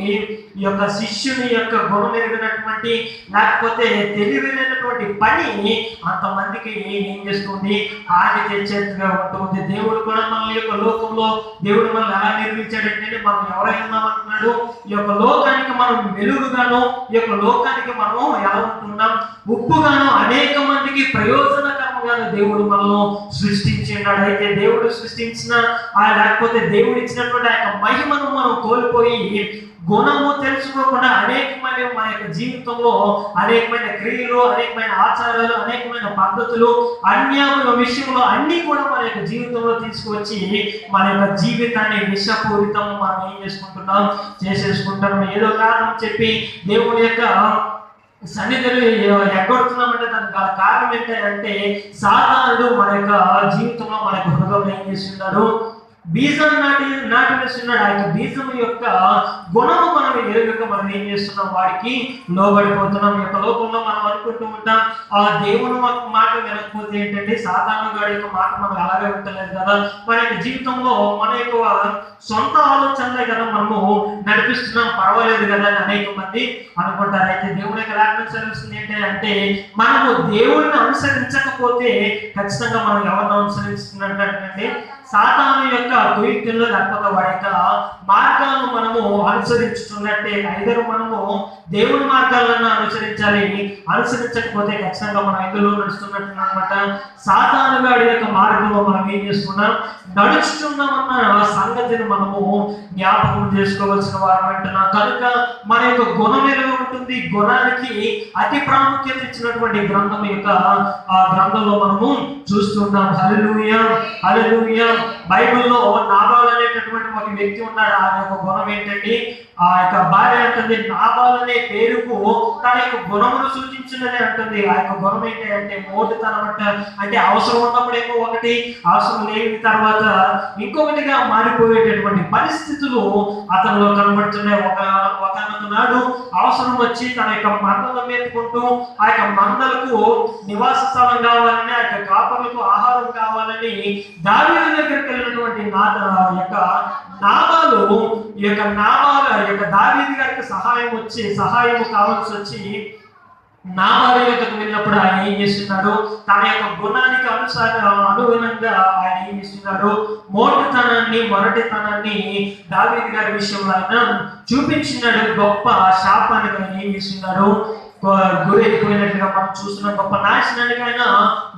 ఈ యొక్క శిష్యుని యొక్క గుణం ఎరిగినటువంటి లేకపోతే తెలివైనటువంటి పని అంతమందికి ఏం చేస్తుంది, ఆది తెచ్చేట్టుగా ఉంటుంది. దేవుడు కూడా మన యొక్క లోకంలో దేవుడు మనల్ని ఎలా నిర్మించాడంటే మనం ఎవరైనా అంటున్నాడు, ఈ యొక్క లోకానికి మనం వెలుగుగాను ఈ యొక్క లోకానికి మనము ఎలా ఉంటున్నాం, ఉప్పుగాను అనేక మందికి ప్రయోజనకరంగాను దేవుడు మనల్ని సృష్టించినాడు. అయితే దేవుడు సృష్టించిన లేకపోతే దేవుడు ఇచ్చినటువంటి ఆ యొక్క మహిమను మనం కోల్పోయి గుణము తెలుసుకోకుండా అనేకమైన మన యొక్క జీవితంలో అనేకమైన క్రియలు, అనేకమైన ఆచారాలు, అనేకమైన పద్ధతులు, అన్యాయ విషయంలో అన్ని కూడా మన యొక్క జీవితంలో తీసుకువచ్చి మన యొక్క జీవితాన్ని విషపూరితం మనం ఏం చేసుకుంటున్నాం, చేసేసుకుంటాం. ఏదో కారణం చెప్పి దేవుని యొక్క సన్నిధిని ఎగ్గొడుతున్నామంటే దానికి కారణం ఏంటంటే సాతానుడు మన యొక్క జీవితంలో మన యొక్క హృదయంలో ఏం చేస్తున్నాడు, బీజం నాటి వేస్తున్నాడు. ఆ యొక్క బీజం యొక్క గుణము మనం ఎరుగక మనం ఏం చేస్తున్నాం, వాడికి లోబడిపోతున్నాం. ఈ యొక్క లోకంలో మనం అనుకుంటూ ఉంటాం ఆ దేవుని మాట వినకపోతే ఏంటంటే సాతాను గాడి యొక్క మాట మనం అలాగే వింటలేదు కదా, మన యొక్క జీవితంలో మన యొక్క సొంత ఆలోచనలే కదా మనము నడిపిస్తున్నాం, పర్వాలేదు కదా అని అనేక మంది అనుకుంటారు. అయితే దేవుని యొక్క లేఖనం చదివిస్తుంది ఏంటంటే మనము దేవుడిని అనుసరించకపోతే ఖచ్చితంగా మనం ఎవరిని అనుసరిస్తున్నట్టే సాతాను యొక్క కుయుక్తుల్లో లేకపోతే వాడి యొక్క మార్గాలను మనము అనుసరించుతున్నట్టే. ఐదరు మనము దేవుని మార్గాలను అనుసరించాలి, అనుసరించకపోతే ఖచ్చితంగా మనం ఐదులో నడుస్తున్నట్టు అనమాట. సాతాను గాడి యొక్క మార్గంలో మనం ఏం చేస్తున్నాం, నడుచుతున్నామన్న సంగతిని మనము జ్ఞాపకం చేసుకోవాల్సిన వారు అంటున్నాం. కనుక మన యొక్క గుణం ఎలా ఉంటుంది, గుణానికి అతి ప్రాముఖ్యత ఇచ్చినటువంటి గ్రంథం యొక్క ఆ గ్రంథంలో మనము చూస్తున్నాం. హల్లెలూయా హల్లెలూయా. బైబిల్లో నాబాల్ అనేటటువంటి ఒక వ్యక్తి ఉన్నాడు. ఆ యొక్క గుణం ఏంటంటే ఆ యొక్క భార్య అంటుంది నాబాల్ అనే పేరుకు తన యొక్క గుణమును సూచించినది అంటుంది. ఆ యొక్క గుణం ఏంటంటే మోటుతనం అంటే అవసరం ఉన్నప్పుడేమో ఒకటి, అవసరం లేని తర్వాత ఇంకొకటిగా మారిపోయేటటువంటి పరిస్థితులు అతనిలో కనబడుతున్నాయి. ఒకనొక నాడు అవసరం వచ్చి తన యొక్క మందలను మేపుకుంటూ ఆ యొక్క మందలకు నివాస స్థలం కావాలని, ఆ యొక్క కాపర్లకు ఆహారం కావాలని దావీదు దగ్గరికి వెళ్ళినటువంటి నాబాలు ఈ యొక్క దావీదు గారికి సహాయం కావాల్సి వచ్చి నాబాలు యొక్కకు వెళ్ళినప్పుడు ఆయన ఏం చేస్తున్నాడు, తన యొక్క గుణానికి అనుగుణంగా ఆయన ఏం చేస్తున్నాడు, మొరటితనాన్ని దావీదు గారి విషయంలో ఆయన చూపించినాడు. గొప్ప శాపానికి ఆయన ఏం చేస్తున్నాడు, గురైపోయినట్టుగా మనం చూస్తున్నాం. గొప్ప నాశనానికి ఆయన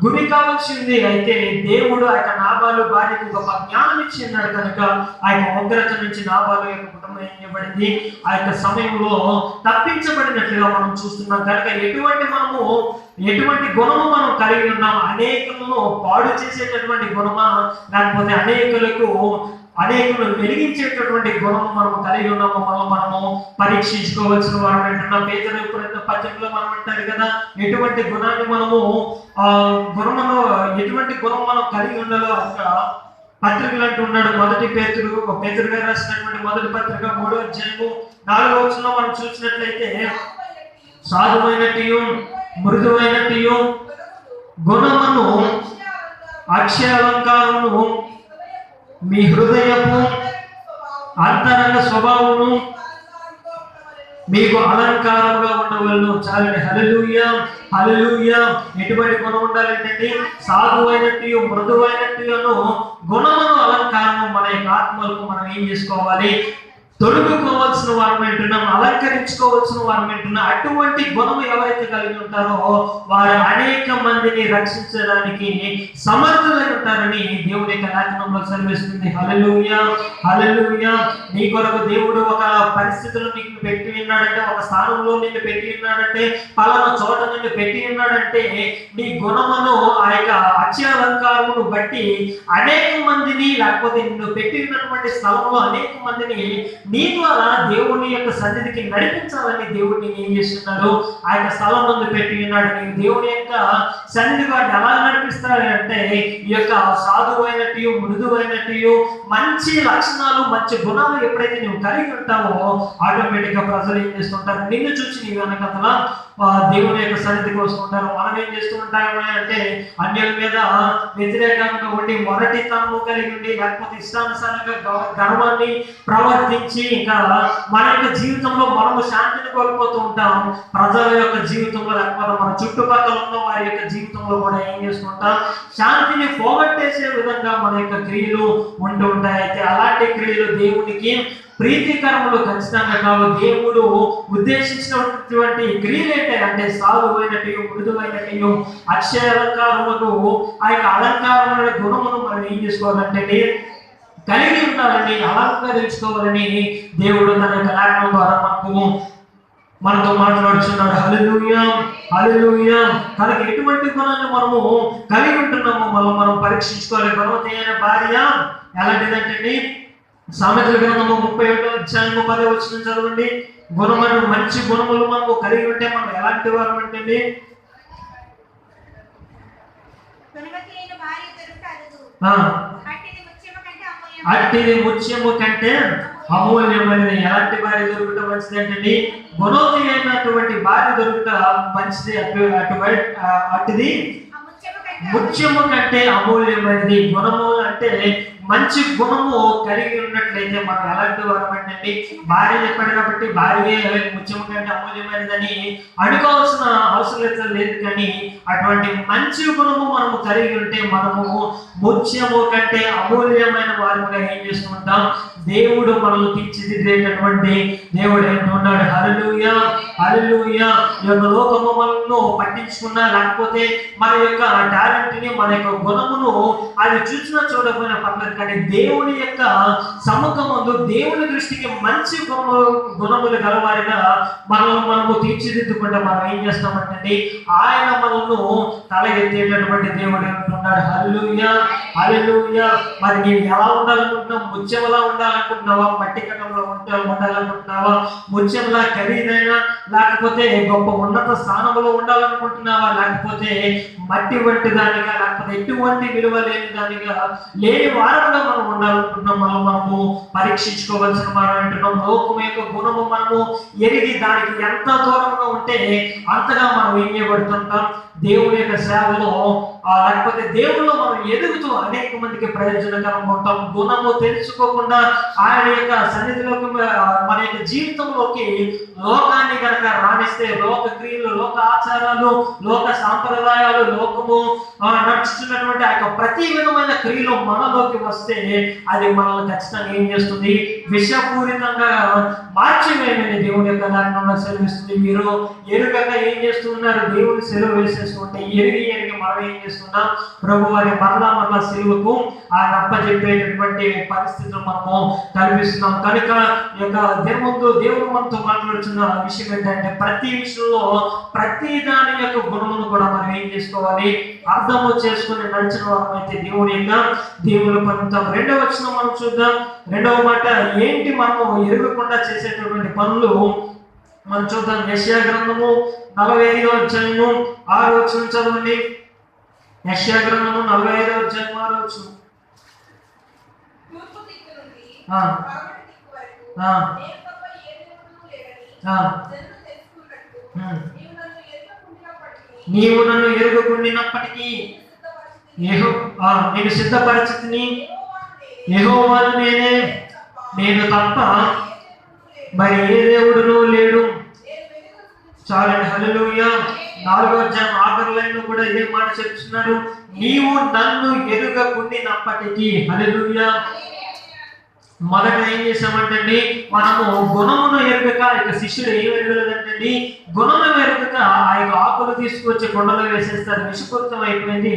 గురి కావాల్సింది. అయితే దేవుడు ఆ యొక్క నాబాలు భార్యకు గొప్ప జ్ఞానం ఇచ్చిన్నాడు కనుక ఆ యొక్క ఉగ్రత నుంచి నాబాలు యొక్క కుటుంబం ఏం చేయబడింది, ఆ యొక్క సమయంలో తప్పించబడినట్లుగా మనం చూస్తున్నాం. కనుక ఎటువంటి గుణము మనం కలిగి ఉన్నాం, అనేకులను పాడు చేసేటటువంటి గుణమా లేకపోతే అనేకులు వెలిగించేటటువంటి గుణము మనం కలిగి ఉన్నాము, మనము పరీక్షించుకోవాల్సిన వారు అంటున్నాం. పేతురు పత్రికలో మనం అంటారు కదా, ఎటువంటి గుణాన్ని ఎటువంటి గుణం మనం కలిగి ఉండాలో అక్కడ పత్రికలు అంటున్నాడు. మొదటి పేతురు గారు రాసినటువంటి మొదటి పత్రిక 3వ అధ్యాయము 4వ వచనంలో మనం చూసినట్లయితే సాధువైనట్టు మృదువైనట్టు గుణమును అక్షయాలంకారమును మీ హృదయము అంతరంగ స్వభావమును మీకు అలంకారంగా ఉండవలను. చాలండి. హల్లెలూయా హల్లెలూయా. ఎటువంటి గుణం ఉండాలంటే సాధువైనట్టు మృదువైనట్టును గుణమును అలంకారము మన యొక్క ఆత్మలకు మనం ఏం చేసుకోవాలి, తొడుగుకోవాల్సిన వారు అంటున్నాం, అలంకరించుకోవాల్సిన వారు అంటున్నాం. అటువంటి గుణము ఎవరైతే కలిగి ఉంటారో వారు అనేక మందిని రక్షించడానికి సమర్థులై ఉంటారని దేవుని యొక్క లేఖనంలో సెలవిస్తుంది. హల్లెలూయా, హల్లెలూయా. నీ కొరకు దేవుడు ఒక పరిస్థితులు నీకు పెట్టి ఉన్నాడంటే, ఒక స్థానంలో నిన్ను పెట్టి ఉన్నాడంటే, పలానా చోట నిన్ను పెట్టి ఉన్నాడంటే, నీ గుణమును ఆ యొక్క అత్యలంకారమును బట్టి అనేక మందిని, లేకపోతే నిన్ను పెట్టి ఉన్నటువంటి స్థలంలో అనేక మందిని నీ ద్వారా దేవుని యొక్క సన్నిధికి నడిపించాలని దేవుడిని ఏం చేస్తున్నాడు, ఆ యొక్క స్థలం ముందు పెట్టి ఉన్నాడు. నీవు దేవుని యొక్క సన్నిధి వాడిని ఎలా నడిపిస్తాడంటే, ఈ యొక్క సాధువైనట్టు, మృదువైనట్టు, మంచి లక్షణాలు, మంచి గుణాలు ఎప్పుడైతే నువ్వు కలిగి ఉంటావో ఆటోమేటిక్ గా ప్రజలు ఏం చేస్తుంటారు, నిన్ను చూసి నీ వెనకతల దేవుని యొక్క సన్నిధికి వస్తుంటారు. మనం ఏం చేస్తూ ఉంటాము అంటే, అన్యుల మీద వ్యతిరేకంగా ఉండి, మొరటితనము కలిగి ఉండి, లేకపోతే ఇష్టానుసారంగా గర్వాన్ని ప్రవర్తించి, ఇంకా మన యొక్క జీవితంలో మనము శాంతిని కోల్పోతూ ఉంటాం. ప్రజల యొక్క జీవితంలో, లేకపోతే మన చుట్టుపక్కల ఉన్న వారి యొక్క జీవితంలో కూడా ఏం చేస్తుంటాం, శాంతిని పోగొట్టేసే విధంగా మన యొక్క క్రియలు ఉంటూ ఉంటాయి. అయితే అలాంటి క్రియలు దేవునికి ప్రీతికరములు ఖచ్చితంగా కావు. దేవుడు ఉద్దేశించినటువంటి క్రియలు ఏంటంటే, సాధువైనట్టు, మృదువైనట్టు, అక్షయ అలంకారములకు ఆ యొక్క అలంకారముల గుణమును మనం ఏం చేసుకోవాలంటే కలిగి ఉండాలని, అలంకరించుకోవాలని దేవుడు తన యొక్క లేఖనం ద్వారా మనతో మాట్లాడుతున్నాడు. హల్లెలూయా, హల్లెలూయా. తనకి ఎటువంటి గుణాన్ని మనము కలిగి ఉంటున్నామో మనం పరీక్షించుకోవాలి. గుణవతైన భార్య ఎలాంటిదంటే, సామెతల గ్రంథము 31వ అధ్యాయము 10వ వచనం చదవండి. గుణములు, మంచి గుణములు మనము కలిగి ఉంటే మనం ఎలాంటి వారు అంటే, అట్టిది ముత్యము కంటే అమూల్యమైనది. ఎలాంటి భార్య దొరుకుట మంచిది అంటే, గుణవతి అయినటువంటి భార్య దొరుకుట మంచిది. అట్టిది ముత్యము కంటే అమూల్యమైనది. గుణము అంటే మంచి గుణము కలిగి ఉన్నట్లయితే మనం ఎలాంటి వారు అంటే, భార్య చెప్పాడు కాబట్టి భార్య ముత్యము కంటే అమూల్యమైనదని అనుకోవాల్సిన అవసరం లేదు. కానీ అటువంటి మంచి గుణము మనము కలిగి ఉంటే మనము ముత్యము కంటే అమూల్యమైన వారుగా ఏం చేస్తుంటాం, దేవుడు మనల్ని తీర్చిదిద్దేటటువంటి దేవుడు ఏంటున్నాడు. హల్లెలూయా, హల్లెలూయా. ఈ యొక్క లోకము మనను పట్టించుకున్నా, లేకపోతే మన యొక్క టాలెంట్ ని, మన యొక్క గుణమును అది చూసినా చూడకపోయినా పర్లేదు, కానీ దేవుని యొక్క సముఖమందు, దేవుని దృష్టికి మంచి గుణములు గలవారిగా మనము తీర్చిదిద్దుకుంటే మనం ఏం చేస్తామంటే, ఆయన మనల్ని తల ఎత్తేటటువంటి దేవుడు అంటున్నాడు. హల్లెలూయా, హల్లెలూయా. మరి నీవు ఎలా ఉండాలనుకుంటున్నావు? ముత్యంలా ఉండాలనుకుంటున్నావా? మట్టి కటంలో ఉండాలనుకుంటున్నావా? ముత్యంలా ఖరీదైన, లేకపోతే గొప్ప ఉన్నత స్థానంలో ఉండాలనుకుంటున్నావా? లేకపోతే మట్టి వంటి దానిగా, లేకపోతే ఎటువంటి విలువ లేని దానిగా, లేని వారంగా మనం ఉండాలనుకుంటున్నాం. మనము పరీక్షించుకోవాల్సిన మనం అంటున్నాం. లోకం యొక్క గుణము మనము ఎరిగి దానికి ఎంత దూరంగా ఉంటే అంతగా మనం ఏం చేయబడుతుంటాం, దేవుని యొక్క సేవలో, లేకపోతే దేవుల్లో మనం ఎదుగుతూ అనేక మందికి ప్రయోజనకరంగా ఉంటాం. గుణము తెలుసుకోకుండా ఆయన యొక్క సన్నిధిలోకి, మన యొక్క జీవితంలోకి లోకాన్ని కనుక రాణిస్తే, లోక క్రియలు, లోక ఆచారాలు, లోక సాంప్రదాయాలు, లోకము నడుచుతున్నటువంటి ఆ యొక్క ప్రతి విధమైన క్రియలు మనలోకి వస్తే అది మనల్ని ఖచ్చితంగా ఏం చేస్తుంది, విషపూరితంగా మార్చివేయమని దేవుని యొక్క లేఖనంలో సెలవిస్తుంది. మీరు ఎరుగగా ఏం చేస్తున్నారు, దేవుని సెలవు వేసేస్తుంటే ఎరిగి మనం ఏం చేస్తున్నాం, ప్రభు వారి మరలా సెలవుకు ఆయన అప్పచెప్పేటటువంటి పరిస్థితులు మనము కల్పిస్తున్నాం. కనుక ఈ యొక్క దేవుడు మనతో మాట్లాడుతున్న విషయం ఏంటంటే, ప్రతి విషయంలో ప్రతి దాని యొక్క గుణమును కూడా మనం ఏం చేసుకోవాలి, అర్థము చేసుకుని నడిచిన వారం అయితే దేవుని పొందుతాం. 2వ వచనం మనం చూద్దాం. 2వ మాట ఏంటి, మనము ఎరుగకుండా చేసేటటువంటి పనులు మనం చూద్దాం. యెషయా గ్రంథము 45వ అధ్యాయము 6వ వచనం చదవండి. యెషయా గ్రంథము 45వ అధ్యాయము 6వ వచనం. నీవు నన్ను ఎరుగకుండినప్పటికీ నేను సిద్ధపరిచితిని, యెహోవాను నేనే, నేను తప్ప మరి ఏ దేవుడును లేడు. చాలండి. హల్లెలూయా. 4వ అధ్యాయం ఆఖరి లైన్ కూడా ఇదే మాట చెప్తున్నారు, నీవు నన్ను ఎరుగకుండినప్పటికీ. హల్లెలూయా. మొదట ఏం చేసామంటండి, మనము గుణమును ఎరుగక, ఇక శిష్యుడు ఏం ఎరగలేదంటండి, గుణము ఎరుగక ఆ యొక్క ఆకులు తీసుకొచ్చి కొండలో వేసేస్తారు, విషపూరితం అయిపోయింది.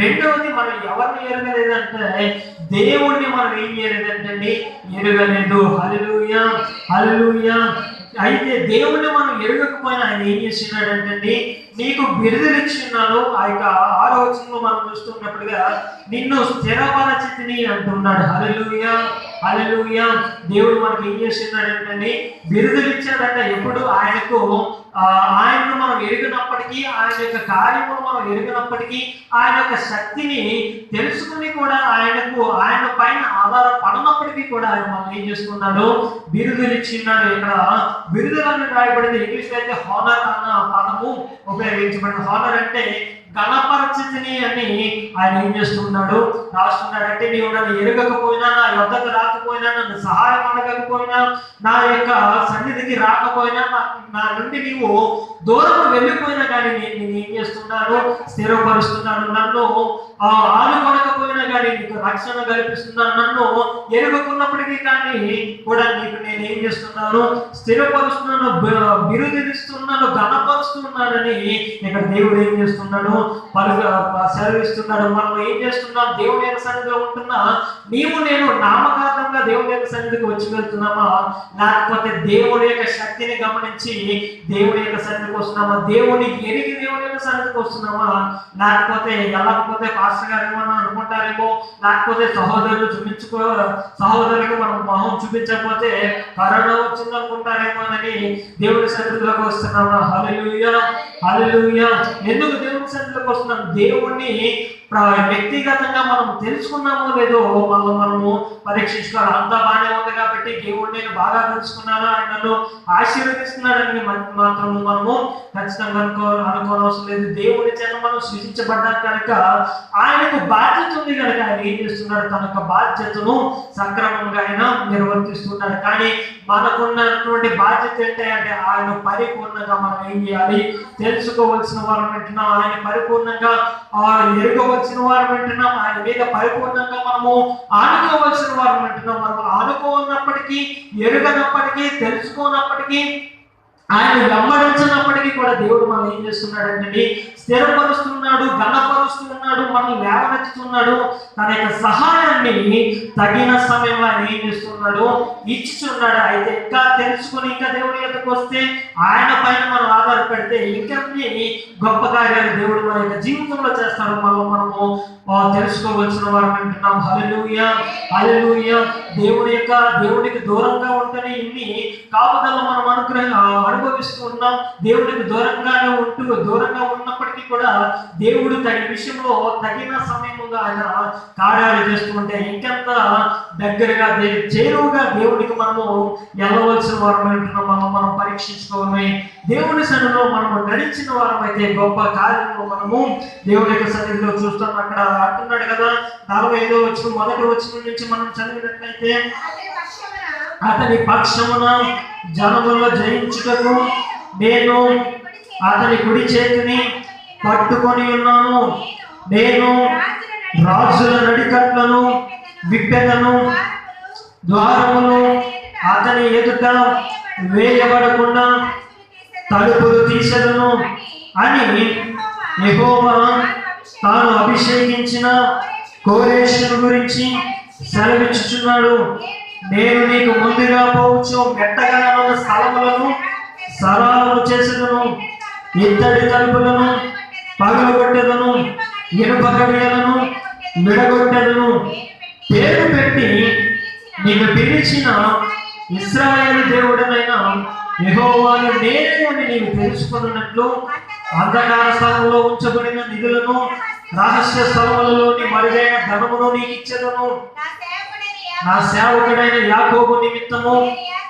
రెండవది మనం ఎవరిని ఎరగలేదంటే దేవుణ్ణి మనం ఏం చేయలేదంటండి, ఎరగలేదు. హల్లెలూయా, హల్లెలూయా. అయితే దేవుణ్ణి మనం ఎరగకపోయినా ఆయన ఏం చేస్తున్నాడంటండి, నీకు బిరుదులిచ్చున్నాను. ఆ యొక్క 6వ వచనంలో మనం చూస్తున్నప్పుడుగా నిన్ను స్థిరపరచితిని అంటున్నాడు. హల్లెలూయా, హల్లెలూయా. దేవుడు మనకి ఏం చేస్తున్నాడంటండి, బిరుదులు ఇచ్చాడంట. ఎప్పుడు ఆయనకు ఆయనను మనం ఎరిగినప్పటికీ, ఆయన యొక్క కార్యమును మనం ఎరిగినప్పటికీ, ఆయన యొక్క శక్తిని తెలుసుకుని కూడా ఆయన పైన ఆధారపడినప్పటికీ కూడా ఆయన మనం ఏం చేస్తున్నాడు, బిరుదులు ఇచ్చిన్నాడు. ఇక్కడ బిరుదులను రాయబడింది. ఇంగ్లీష్ లో అయితే హానర్ అన్న పదము ఉపయోగించబడింది. హానర్ అంటే ఘనపరిచితిని అని ఆయన ఏం చేస్తున్నాడు, రాస్తున్నాడంటే నీవు నన్ను ఎరగకపోయినా, నా యొద్దకు రాకపోయినా, నన్ను సహాయం అడగకపోయినా, నా యొక్క సన్నిధికి రాకపోయినా, నా నుండి నీవు దూరం వెళ్ళిపోయినా కానీ నేను ఏం చేస్తున్నాను, స్థిరపరుస్తున్నాను. నన్ను ఆదుకొనకపోయినా కానీ నీకు రక్షణ కల్పిస్తున్నాను. నన్ను ఎరుగుకున్నప్పటికీ కానీ కూడా నీకు నేను ఏం చేస్తున్నాను, స్థిరపరుస్తున్నాను, బిరుదిస్తున్నాను, ఘనపరుస్తున్నానని ఇక్కడ దేవుడు ఏం చేస్తున్నాడు, సెలవిస్తున్నాడు. మనం ఏం చేస్తున్నాం, దేవుని యొక్క సన్నిధిలో ఉంటున్నా నీవు నేను నామకార్థంగా దేవుని యొక్క సన్నిధికి వచ్చి వెళ్తున్నామా, లేకపోతే దేవుని యొక్క శక్తిని గమనించి దేవుని యొక్క సన్నిధికి వస్తున్నామా, దేవుని ఎరిగి దేవుని యొక్క సన్నిధికి వస్తున్నామా, లేకపోతే వెళ్ళకపోతే పాస్టర్ గారు ఏమన్నా అనుకుంటారేమో, లేకపోతే సహోదరులకు మనం మొహం చూపించకపోతే కరోనా వచ్చింది అనుకుంటారేమో అని దేవుని సన్నిధిలోకి వస్తున్నామా. హల్లెలూయా, హల్లెలూయా. ఎందుకు దేవుని సన్నిధిలోకి వస్తున్నాం, దేవుణ్ణి వ్యక్తిగతంగా మనం తెలుసుకున్నామో లేదో మనము పరీక్షించుకోవాలి. అంతా బాగానే ఉంది కాబట్టి దేవుడు నేను బాగా తెలుసుకున్నాను, ఆయన నన్ను ఆశీర్వదిస్తున్నాడని మాత్రము మనము ఖచ్చితంగా అనుకోనవసరం లేదు. దేవుడి చేత మనం సృష్టించబడ్డా కనుక ఆయనకు బాధ్యత ఉంది కనుక ఆయన ఏం చేస్తున్నాడు, తన యొక్క బాధ్యతను సక్రమంగా ఆయన నిర్వర్తిస్తున్నాడు. కానీ మనకున్నటువంటి బాధ్యత ఏంటంటే ఆయన పరిపూర్ణంగా మనం ఏం చేయాలి, తెలుసుకోవలసిన వారు వింటున్నాం, ఆయన పరిపూర్ణంగా ఎరుగవలసిన వారు వింటున్నాం, ఆయన మీద పరిపూర్ణంగా మనము ఆనుకోవలసిన వారు వింటున్నాం. మనం ఆనుకోనప్పటికీ, ఎరుగనప్పటికీ, తెలుసుకోనప్పటికీ, ఆయన వెంబడించినప్పటికీ కూడా దేవుడు మనం ఏం చేస్తున్నాడంటే స్థిరపరుస్తున్నాడు, ఘనపరుస్తున్నాడు, మనం లేవనెత్తుతున్నాడు. తన యొక్క సహాయాన్ని తగిన సమయంలో ఆయన ఏం చేస్తున్నాడు, ఇచ్చుచున్నాడు. అయితే ఇంకా తెలుసుకుని ఇంకా దేవుడి యొక్కకు వస్తే, ఆయన పైన మనం ఆధారపడితే ఇంకెన్ని గొప్ప కార్యాలు దేవుడు మన యొక్క జీవితంలో చేస్తాడు. మనము తెలుసుకోవలసిన వారు వింటున్నాం. హల్లెలూయా, హల్లెలూయా. దేవుడికి దూరంగా ఉంటేనే ఇన్ని కాపుదలను మనం అనుభవిస్తూ ఉన్నాం. దేవుడికి దూరంగా ఉన్నప్పటికీ కూడా దేవుడు తన విషయంలో తగిన సమయముగా ఆయన కార్యాలు చేస్తూ ఉంటే ఇంకెంత దగ్గరగా చేరువుగా దేవుడికి మనము వెళ్ళవలసిన వారం అంటున్నాం. మనం పరీక్షించుకోవాలి. దేవుని సన్నిధిలో మనము నడిచిన వారం అయితే గొప్ప కార్యము మనము దేవుని యొక్క సన్నిధిలో చూస్తాం. అక్కడ అంటున్నాడు కదా, 45వ వచనం మొదటి వచనం నుంచి మనం చదివినట్లయితే, అతని పక్షమున జనములో జయించుటకు నేను అతని కుడి చేతిని పట్టుకొని ఉన్నాను. నేను రాజుల నడికట్లను విప్పెదను, ద్వారములు అతని ఎదుట వేయబడకుండా తలుపులు తీసెదను అని యెహోవా తాను అభిషేకించిన కోరేషును గురించి సెలవిచ్చుచున్నాడు. నేను నీకు ముందుగా పోవచ్చు మెట్టగా ఉన్న స్థలములను సరాలను చేసేదను, ఇత్తడి తలుపులను పగలగొట్టెదను, ఇనుప గడియలను విడగొట్టెదను. పేరు పెట్టి నీకు పిలిచిన ఇశ్రాయేలు దేవుడనైన యెహోవాను నేనే అని నీవు తెలుసుకున్నట్లు అంధకార స్థలంలో ఉంచబడిన నిధులను, రహస్య స్థలములలోని మరుగైన ధనమును నీకు ఇచ్చెదను. నా సేవకుడైన యాకోబు నిమిత్తము,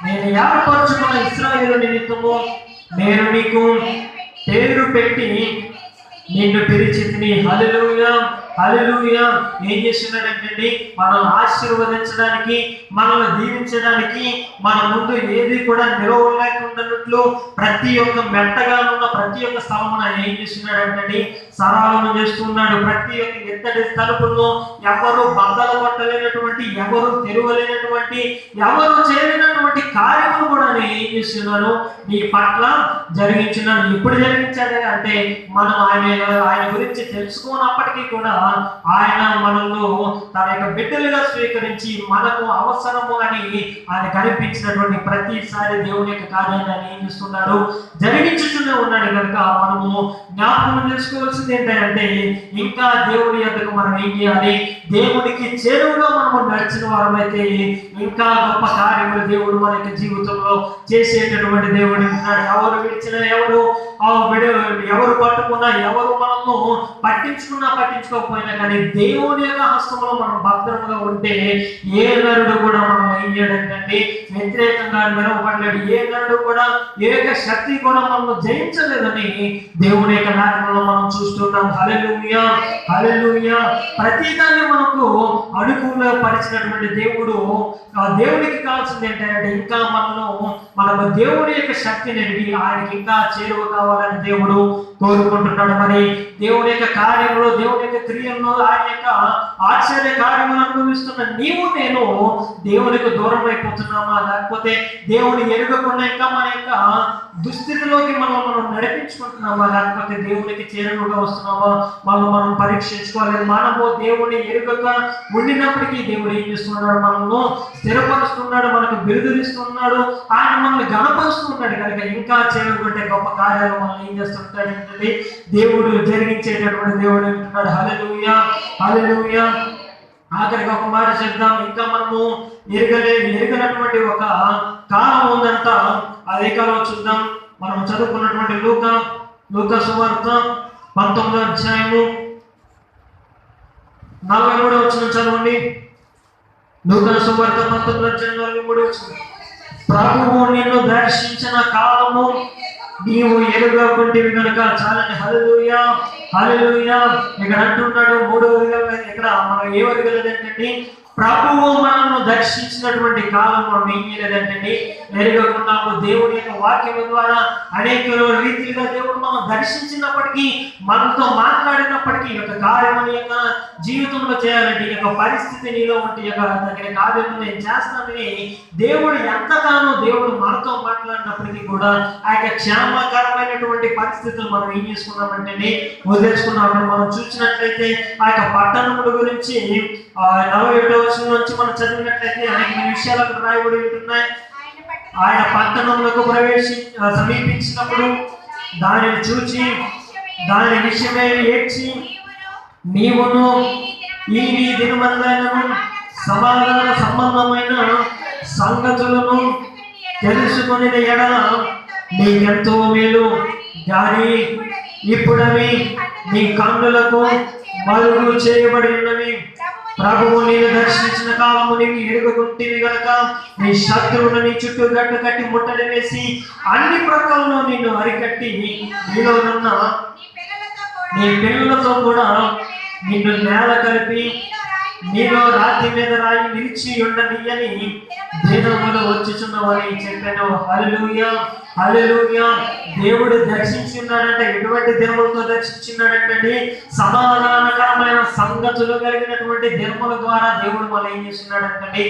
నేను ఏర్పరచుకున్న ఇశ్రాయేలు నిమిత్తము నేను నీకు పేరు పెట్టి నిన్ను పిలిచితిని. హల్లెలూయా, హల్లెలూయా. ఏం చేస్తున్నాడంటే మనల్ని ఆశీర్వదించడానికి, మనల్ని దీవించడానికి, మన ముందు ఏది కూడా నిలవలేకుండానట్లు ప్రతి ఒక్క మెట్టగా ఉన్న ప్రతి ఒక్క స్థలమున ఏం చేస్తున్నాడంటే సరాలను చేస్తున్నాడు. ప్రతి ఒక్క ఎత్తడి తలుపులను ఎవరు బద్దలు కొట్టలేనటువంటి, ఎవరు తెరవలేనటువంటి చేయనటువంటి ఎవరు చేయనటువంటి కార్యములు కూడా నేను ఏం చేస్తున్నాను, నీ పట్ల జరిగించున్నాను. ఎప్పుడు జరిగించాలి అంటే మనం ఆయన గురించి తెలుసుకున్నప్పటికీ కూడా ఆయన మనల్ని తన యొక్క బిడ్డలుగా స్వీకరించి మనకు అవసరము అని ఆయన కనిపించినటువంటి ప్రతిసారి దేవుని యొక్క కార్యాన్ని ఆయన ఏం చేస్తున్నాడు, జరిగించుతూనే ఉన్నాడు. కనుక మనము జ్ఞాపకం చేసుకోవాల్సింది ఏంటంటే ఇంకా దేవుని యొద్దకు మనం ఏం చేయాలి, దేవునికి చేరువుగా మనము నడిచిన వారమైతే ఇంకా గొప్ప కార్యములు దేవుడు మన యొక్క జీవితంలో చేసేటటువంటి దేవుడు ఉన్నాడు. ఎవరు విడిచినా, ఎవరు పట్టుకున్నా, ఎవరు మనము పట్టించుకోకపోయినా కానీ దేవుని యొక్క హస్తంలో మనం భద్రంగా ఉంటే ఏ నరుడు కూడా మనం ఏం చేయడండి, వ్యతిరేకంగా నిలవబడలేడు. ఏ నరుడు కూడా, ఏ శక్తి కూడా మనం జయించలేదని దేవుని యొక్క నాటకంలో మనం చూస్తున్నాం. హల్లెలూయా, హల్లెలూయా. ప్రతిదాన్ని మనకు అనుకూల పరిచినటువంటి దేవుడు, దేవునికి కావాల్సింది ఏంటంటే ఇంకా మనము దేవుని యొక్క శక్తిని అడిగి ఆయనకి ఇంకా చేరువ కావాలని దేవుడు కోరుకుంటున్నాడు. మరి దేవుని యొక్క కార్యములు, దేవుని యొక్క క్రియల్లో ఆయన యొక్క ఆశ్చర్య కార్యములు అనుభవిస్తున్న నీవు నేను దేవునికి దూరం అయిపోతున్నామా, లేకపోతే దేవుని ఎరుగకుండా ఇంకా మన యొక్క దుస్థితిలోకి మనం నడిపించుకుంటున్నామా, లేకపోతే దేవునికి చేరువగా వస్తున్నామా, మనం పరీక్షించుకోవాలి. మనము దేవుని ఎరుగక ఉండినప్పటికీ దేవుడు ఏం చేస్తున్నాడు, మనము స్థిరపరుస్తున్నాడు, మనకు బిరుదులిస్తున్నాడు, ఆయన మనల్ని గణపరుస్తున్నాడు. కనుక ఇంకా చేరుకుంటే గొప్ప కార్యాలు మనం ఏం చేస్తుంటాడు అంటే దేవుడు జరిగించేటటువంటి దేవుడు అంటున్నాడు. హల్లెలూయా, హల్లెలూయా. ఆఖరికి ఒక మాట చెప్దాం, ఇంకా మనము ఎరగనటువంటి ఒక కాలం ఉందంట. అదే కాలం చూద్దాం. మనం చదువుకున్నటువంటి లూకా సువార్త 19వ అధ్యాయము 43వ వచనం చదవండి. లూకా సువార్త 19వ అధ్యాయం 43వ వచనం. ప్రభువు నిన్ను దర్శించిన కాలము నీవు ఎరుగకుంటివి కనుక. చాలండి. హల్లెలూయా, హల్లెలూయా. ఇక్కడ అంటున్నాడు మూడవదిగా, ఇక్కడ మనం ఏమరగలేదంటే ప్రభువు మనల్ని దర్శించినటువంటి కాలం మనం ఏం చేయలేదంటే ఎరగకున్నాము. దేవుడి యొక్క వాక్యం ద్వారా అనేక రీతిగా దేవుడు మనం దర్శించినప్పటికీ, మనతో మాట్లాడినప్పటికీ యొక్క కార్యం యొక్క జీవితంలో చేయాలంటే ఈ యొక్క పరిస్థితి నీలో ఉంటే యొక్క తగిన కార్యం నేను చేస్తానని దేవుడు ఎంతగానో దేవుడు మనతో మాట్లాడినప్పటికీ కూడా ఆ యొక్క క్షేమకరమైనటువంటి పరిస్థితులు మనం ఏం చేసుకున్నామంటే వదిలేసుకున్నామని మనం చూసినట్లయితే ఆ యొక్క పట్టణముల గురించి 47వ వచనం నుంచి మనం చదివినట్లయితే అనేక విషయాలకు రాయబడి ఉంటున్నాయి. ఆయన పట్టణంలోకి సమీపించినప్పుడు దానిని చూచి దాని విషయమే ఏడ్చి నీవును ఈ నీ దినమందైనను సమాధాన సంబంధమైన సంగతులను తెలుసుకుని ఎడల నీకెంతో మేలు. కానీ ఇప్పుడవి నీ కన్నులకు మరుగు చేయబడి ఉన్నవి. ప్రభువు నేను దర్శించిన కాలము నీవు ఎరుగుకుంటేవి గనక నీ శత్రువును నీ చుట్టూ గట్టు కట్టి ముట్టడి వేసి అన్ని ప్రక్కలను నిన్ను అరికట్టి నీలో ఉన్న నీ పిల్లలతో కూడా నిన్ను నేల కలిపి నీలో రాతి మీద రాయి నిలిచి ఉండనియని దినములు వచ్చుచున్నవని చెప్పాను. హల్లెలూయా, హల్లెలూయా. దేవుడు దర్శించున్నాడంటే ఎటువంటి దినములతో దర్శించున్నాడంటే సమాధానకరమైన సంగతులు కలిగినటువంటి దినముల ద్వారా దేవుడు మనం ఏం చేస్తున్నాడంటే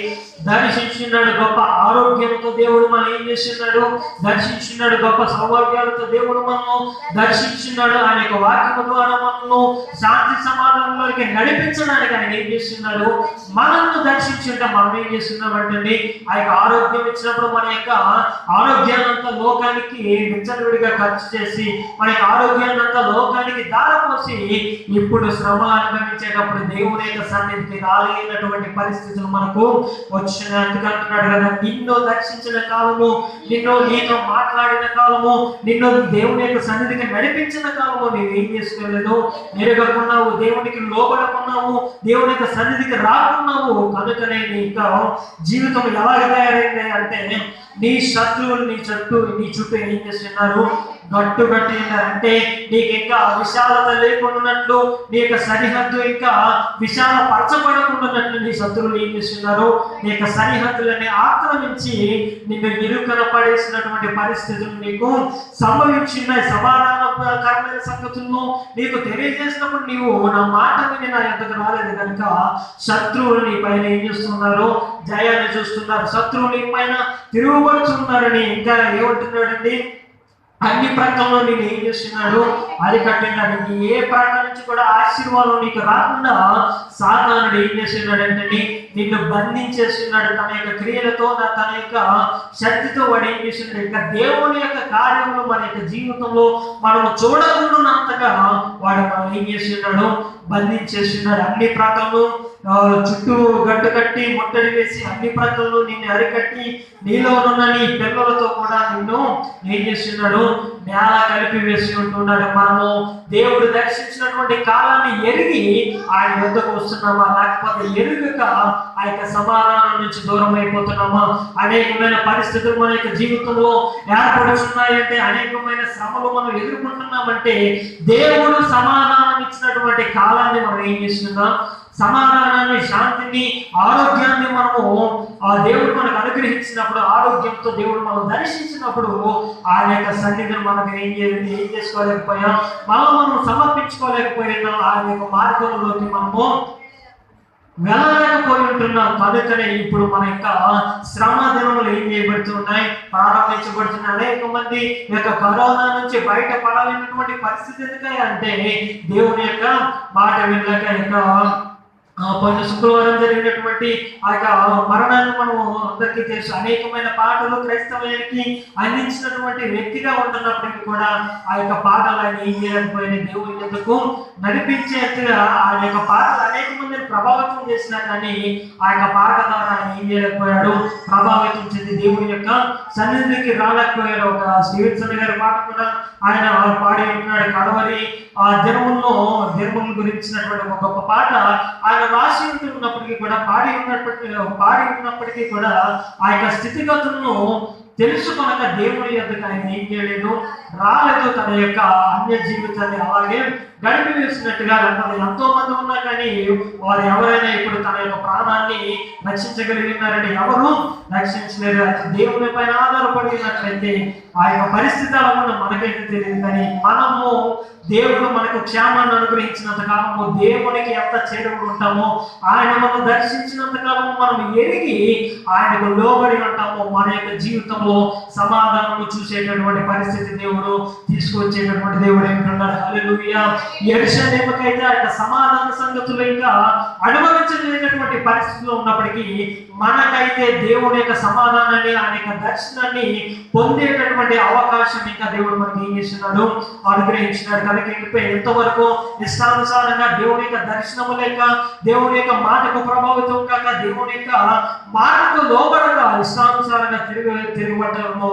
దర్శించున్నాడు. గొప్ప ఆరోగ్యంతో దేవుడు మనం ఏం చేస్తున్నాడు, దర్శించున్నాడు. గొప్ప సౌభాగ్యాలతో దేవుడు మనం దర్శించున్నాడు. ఆయన యొక్క వాక్యము ద్వారా మనము శాంతి సమాధానంలోకి నడిపించడానికి ఆయన ఏం చేస్తున్నాడు, మనల్ని దర్శించుంటే మనం ఏం చేస్తున్నామంటే ఆ యొక్క ఆరోగ్యం ఇచ్చినప్పుడు మన యొక్క ఆరోగ్యాన్నంతా లోకానికి విచ్చలవిడిగా ఖర్చు చేసి మన యొక్క ఆరోగ్యాన్నంతా లోకానికి దారపోసి ఇప్పుడు శ్రమ అనుభవించేటప్పుడు దేవుని యొక్క సన్నిధికి రాలేనటువంటి పరిస్థితులు మనకు వచ్చిన. అందుకంటున్నాడు కదా, నిన్ను దర్శించిన కాలము, నీతో మాట్లాడిన కాలము, నిన్ను దేవుని యొక్క సన్నిధికి నడిపించిన కాలము నీవు ఏం చేసుకోలేదు, ఎరగకున్నావు, దేవునికి లోబడకున్నావు, దేవుని యొక్క సన్నిధికి రాకున్నావు. కనుకనే నీ జీవితం ఎలాగ తయారైంది అంటే నీ శత్రువులు నీ చుట్టూ ఏం చేస్తున్నారు, గట్టు కట్టి ఉన్నారు. అంటే నీకు ఇంకా విశాలత లేకుండాన్నట్లు, నీ యొక్క సరిహద్దు ఇంకా విశాలపరచబడకుండాన్నట్లు నీ శత్రువులు ఏం చేస్తున్నారు, నీ యొక్క సరిహద్దులని ఆక్రమించి నిన్ను ఇరుకన పడేసినటువంటి పరిస్థితులు నీకు సంభవించినాయి. సమాధానకరమైన సంగతులను నీకు తెలియజేసినప్పుడు నీవు నా మాట విని నా యొద్దకు రాలేదు కనుక శత్రువులు నీ పైన ఏం చేస్తున్నారు, జయాన్ని చూస్తున్నారు. శత్రువులు నీ పైన తిరుగుబడుతున్నారని ఇంకా ఏమంటున్నాడండి, అన్ని ప్రక్కల్లో నేను ఏం చేస్తున్నాడు, అది కట్టినాడు. ఏ ప్రక్క నుంచి కూడా ఆశీర్వాదం నీకు రాకుండా సాతానుడు ఏం చేస్తున్నాడంటే నిన్ను బంధించేస్తున్నాడు. తన యొక్క క్రియలతో, తన యొక్క శక్తితో వాడు ఏం చేస్తున్నాడు, ఇంకా దేవుని యొక్క కార్యములు మన యొక్క జీవితంలో మనము చూడకుండానంతగా వాడు మనం ఏం చేస్తున్నాడు, బంధించేస్తున్నాడు. అన్ని ప్రక్కలు చుట్టూ గట్టు కట్టి ముట్టడి వేసి అన్ని ప్రక్కలు నిన్ను అరికట్టి నీలో ఉన్న నీ పిల్లలతో కూడా నిన్ను ఏం చేస్తున్నాడు, నేల కలిపి వేసి ఉంటున్నాడు. మనము దేవుడు దర్శించినటువంటి కాలాన్ని ఎరిగి ఆయన వద్దకు వస్తున్నామా, లేకపోతే ఎరుగక ఆ యొక్క సమాధానం నుంచి దూరం అయిపోతున్నామా? అనేకమైన పరిస్థితులు మన యొక్క జీవితంలో ఏర్పడుతున్నాయంటే, అనేకమైన శ్రమలు మనం ఎదుర్కొంటున్నామంటే దేవుడు సమాధానం ఇచ్చినటువంటి కాలాన్ని మనం ఏం చేస్తున్నాం, సమాధానాన్ని, శాంతిని, ఆరోగ్యాన్ని మనము ఆ దేవుడు మనకు అనుగ్రహించినప్పుడు, ఆరోగ్యంతో దేవుడు మనం దర్శించినప్పుడు ఆయన యొక్క సన్నిధిని మనకు ఏం చేసుకోలేకపోయాం, మనం సమర్పించుకోలేకపోయినా ఆయన యొక్క మార్గంలోకి మనము వెళ్ళలేకపోయి ఉంటున్నాం. కనుకనే ఇప్పుడు మన యొక్క శ్రమ దినములు ఏం చేయబడుతున్నాయి, ప్రారంభించబడుతున్నాయి. అనేక మంది యొక్క కరోనా నుంచి బయటపడాలనేటువంటి పరిస్థితి ఎందుకయ్యా అంటే దేవుని యొక్క మాట వినలేక. యొక్క పోయిన శుక్రవారం జరిగినటువంటి ఆ యొక్క మరణాన్ని మనం అందరికీ తెలుసు. అనేకమైన పాటలు క్రైస్తవానికి అందించినటువంటి వ్యక్తిగా ఉంటున్నప్పటికీ కూడా ఆ యొక్క పాటలు ఆయన ఏం చేయలేకపోయిన దేవుని ఎందుకు నడిపించేట్టుగా ఆ యొక్క పాటలు అనేక మందిని ప్రభావితం చేసినా కానీ ఆ యొక్క పాట ద్వారా ఆయన ఏం చేయలేకపోయాడు, ప్రభావితం చెంది దేవుని యొక్క సన్నిధికి రాలేకపోయాడు. ఒక స్టీవెన్సన్ గారి పాట కూడా ఆయన పాడి ఉంటున్నాడు. కడవరి ఆ దినముల గురించినటువంటి ఒక గొప్ప పాట ఆయన రాసి ఉంటున్నప్పటికీ కూడా, పాడి ఉన్నప్పటికీ కూడా ఆ యొక్క స్థితిగతులను తెలుసుకొనక దేవుని యొద్దకు ఆయన ఏం చేయలేదు, రాలేదు. తన యొక్క అన్య జీవితాన్ని అలాగే గడిపి వేసినట్టుగా. ఎంతో మంది ఉన్నా కానీ వారు ఎవరైనా ఇప్పుడు తన యొక్క ప్రాణాన్ని రక్షించగలిగినారంటే ఎవరు రక్షించలేరు. దేవుని పైన ఆధారపడినట్లయితే ఆ యొక్క పరిస్థితి అలా మనకైతే తెలియదు. కానీ మనము దేవుడు మనకు క్షేమాన్ని అనుగ్రహించినంత కాలము, దేవునికి ఎంత చేరువుడు ఉంటామో, ఆయన మనం దర్శించినంత కాలము మనం ఎరిగి ఆయనకు లోబడి ఉంటాము. మన యొక్క జీవితంలో సమాధానము చూసేటటువంటి పరిస్థితి దేవుడు తీసుకొచ్చేటటువంటి దేవుడు ఏంటున్నాడు. హల్లెలూయా. యెరూషలేముకైతే ఆ యొక్క సమాధాన సంగతులు ఇంకా అనుభవించలేనటువంటి పరిస్థితిలో ఉన్నప్పటికీ మనకైతే దేవుని యొక్క సమాధానాన్ని, ఆయన యొక్క దర్శనాన్ని పొందేటటువంటి అవకాశం ఇంకా దేవుడు మనకి ఏం చేస్తున్నాడు, అనుగ్రహించినాడు. కనుక ఎంతవరకు ఇష్టానుసారంగా దేవుని యొక్క దర్శనము లేక, దేవుని యొక్క మాటకు ప్రభావితం కాక, దేవుని యొక్క మాటకు లోబడక ఇష్టానుసారంగా తిరుగుబడ్డము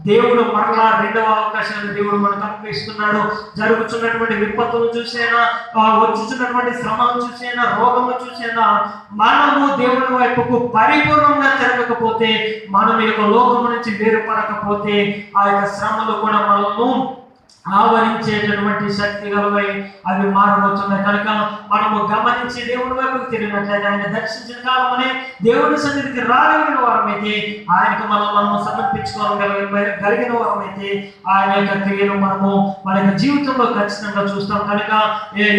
దేవుడు మరలా రెండవ అవకాశాన్ని దేవుడు మనకు అనుగ్రహిస్తున్నాడు. జరుగుతున్నటువంటి విపత్తులు చూసేనా, వచ్చుచున్నటువంటి శ్రమను చూసేనా, రోగము చూసేనా, మనము దేవుని వైపుకు పరిపూర్ణంగా తిరగకపోతే, మనం ఈ యొక్క లోకము నుంచి వేరుపడకపోతే ఆ యొక్క శ్రమలు కూడా మనము ఆవరించేటటువంటి శక్తి గలవై అవి మారబోతున్నాయి. కనుక మనము గమనించి దేవుడి వైపుకు తిరిగినట్లయితే, ఆయన దర్శించిన కాలమనే దేవుడి సన్నిధికి రాగలిగిన వారమైతే, ఆయనకు మనము సమర్పించుకోగలిగిన వారమైతే ఆయన యొక్క క్రియను మనము మన యొక్క జీవితంలో ఖచ్చితంగా చూస్తాం. కనుక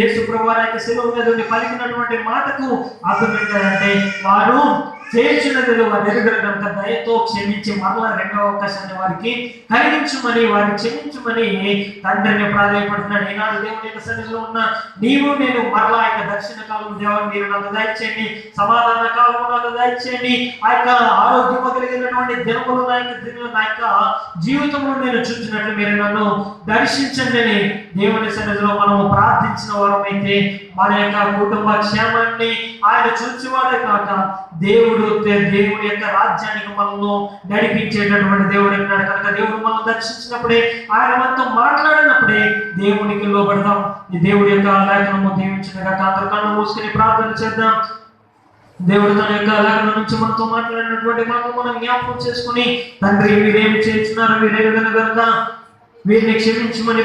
యేసు ప్రభువు వారి యొక్క శిలువ మీద ఉండి పలికినటువంటి మాటకు అర్థం ఏంటంటే, వారు చేయించినది వారు ఎరుగరు కనుక దయతో క్షమించి మరలా రెండవ అవకాశాన్ని వారికి కలిగించమని, వారిని క్షమించమని తండ్రిని ప్రాధాన్యపడుతున్నాడు. ఈనాడు దేవుని యొక్క సన్నిధిలో ఉన్న నీవు నేను మరలా యొక్క దర్శన కాలం దేవుని మీరు నాకు దయచేయండి, సమాధాన కాలము నాకు దయచేయండి, ఆ యొక్క ఆరోగ్యం కలిగినటువంటి దినములు నా యొక్క జీవితంలో నేను చూసినట్లు మీరు నన్ను దర్శించండి అని దేవుని సన్నిధిలో మనము ప్రార్థించిన వారమైతే మన యొక్క కుటుంబ క్షేమాన్ని ఆయన చూసేవాడే కాక దేవుడి యొక్క రాజ్యానికి మనల్ని నడిపించేటటువంటి దేవుడు ఉన్నాడు. కనుక దేవుడు మనం దర్శించినప్పుడే, ఆయన మనతో మాట్లాడినప్పుడే దేవునికి లోబడదాం. ఈ దేవుడి యొక్క లేఖనము దీవించినగా అందరూ కళ్ళు మూసుకుని ప్రార్థన చేద్దాం. దేవుడు తన యొక్క లేఖనం నుంచి మనతో మాట్లాడినటువంటి మాటలు మనం జ్ఞాపకం చేసుకుని, తండ్రి మీరేమి చేస్తున్నారు, మీరే విధంగా కనుక వీరిని క్షమించమని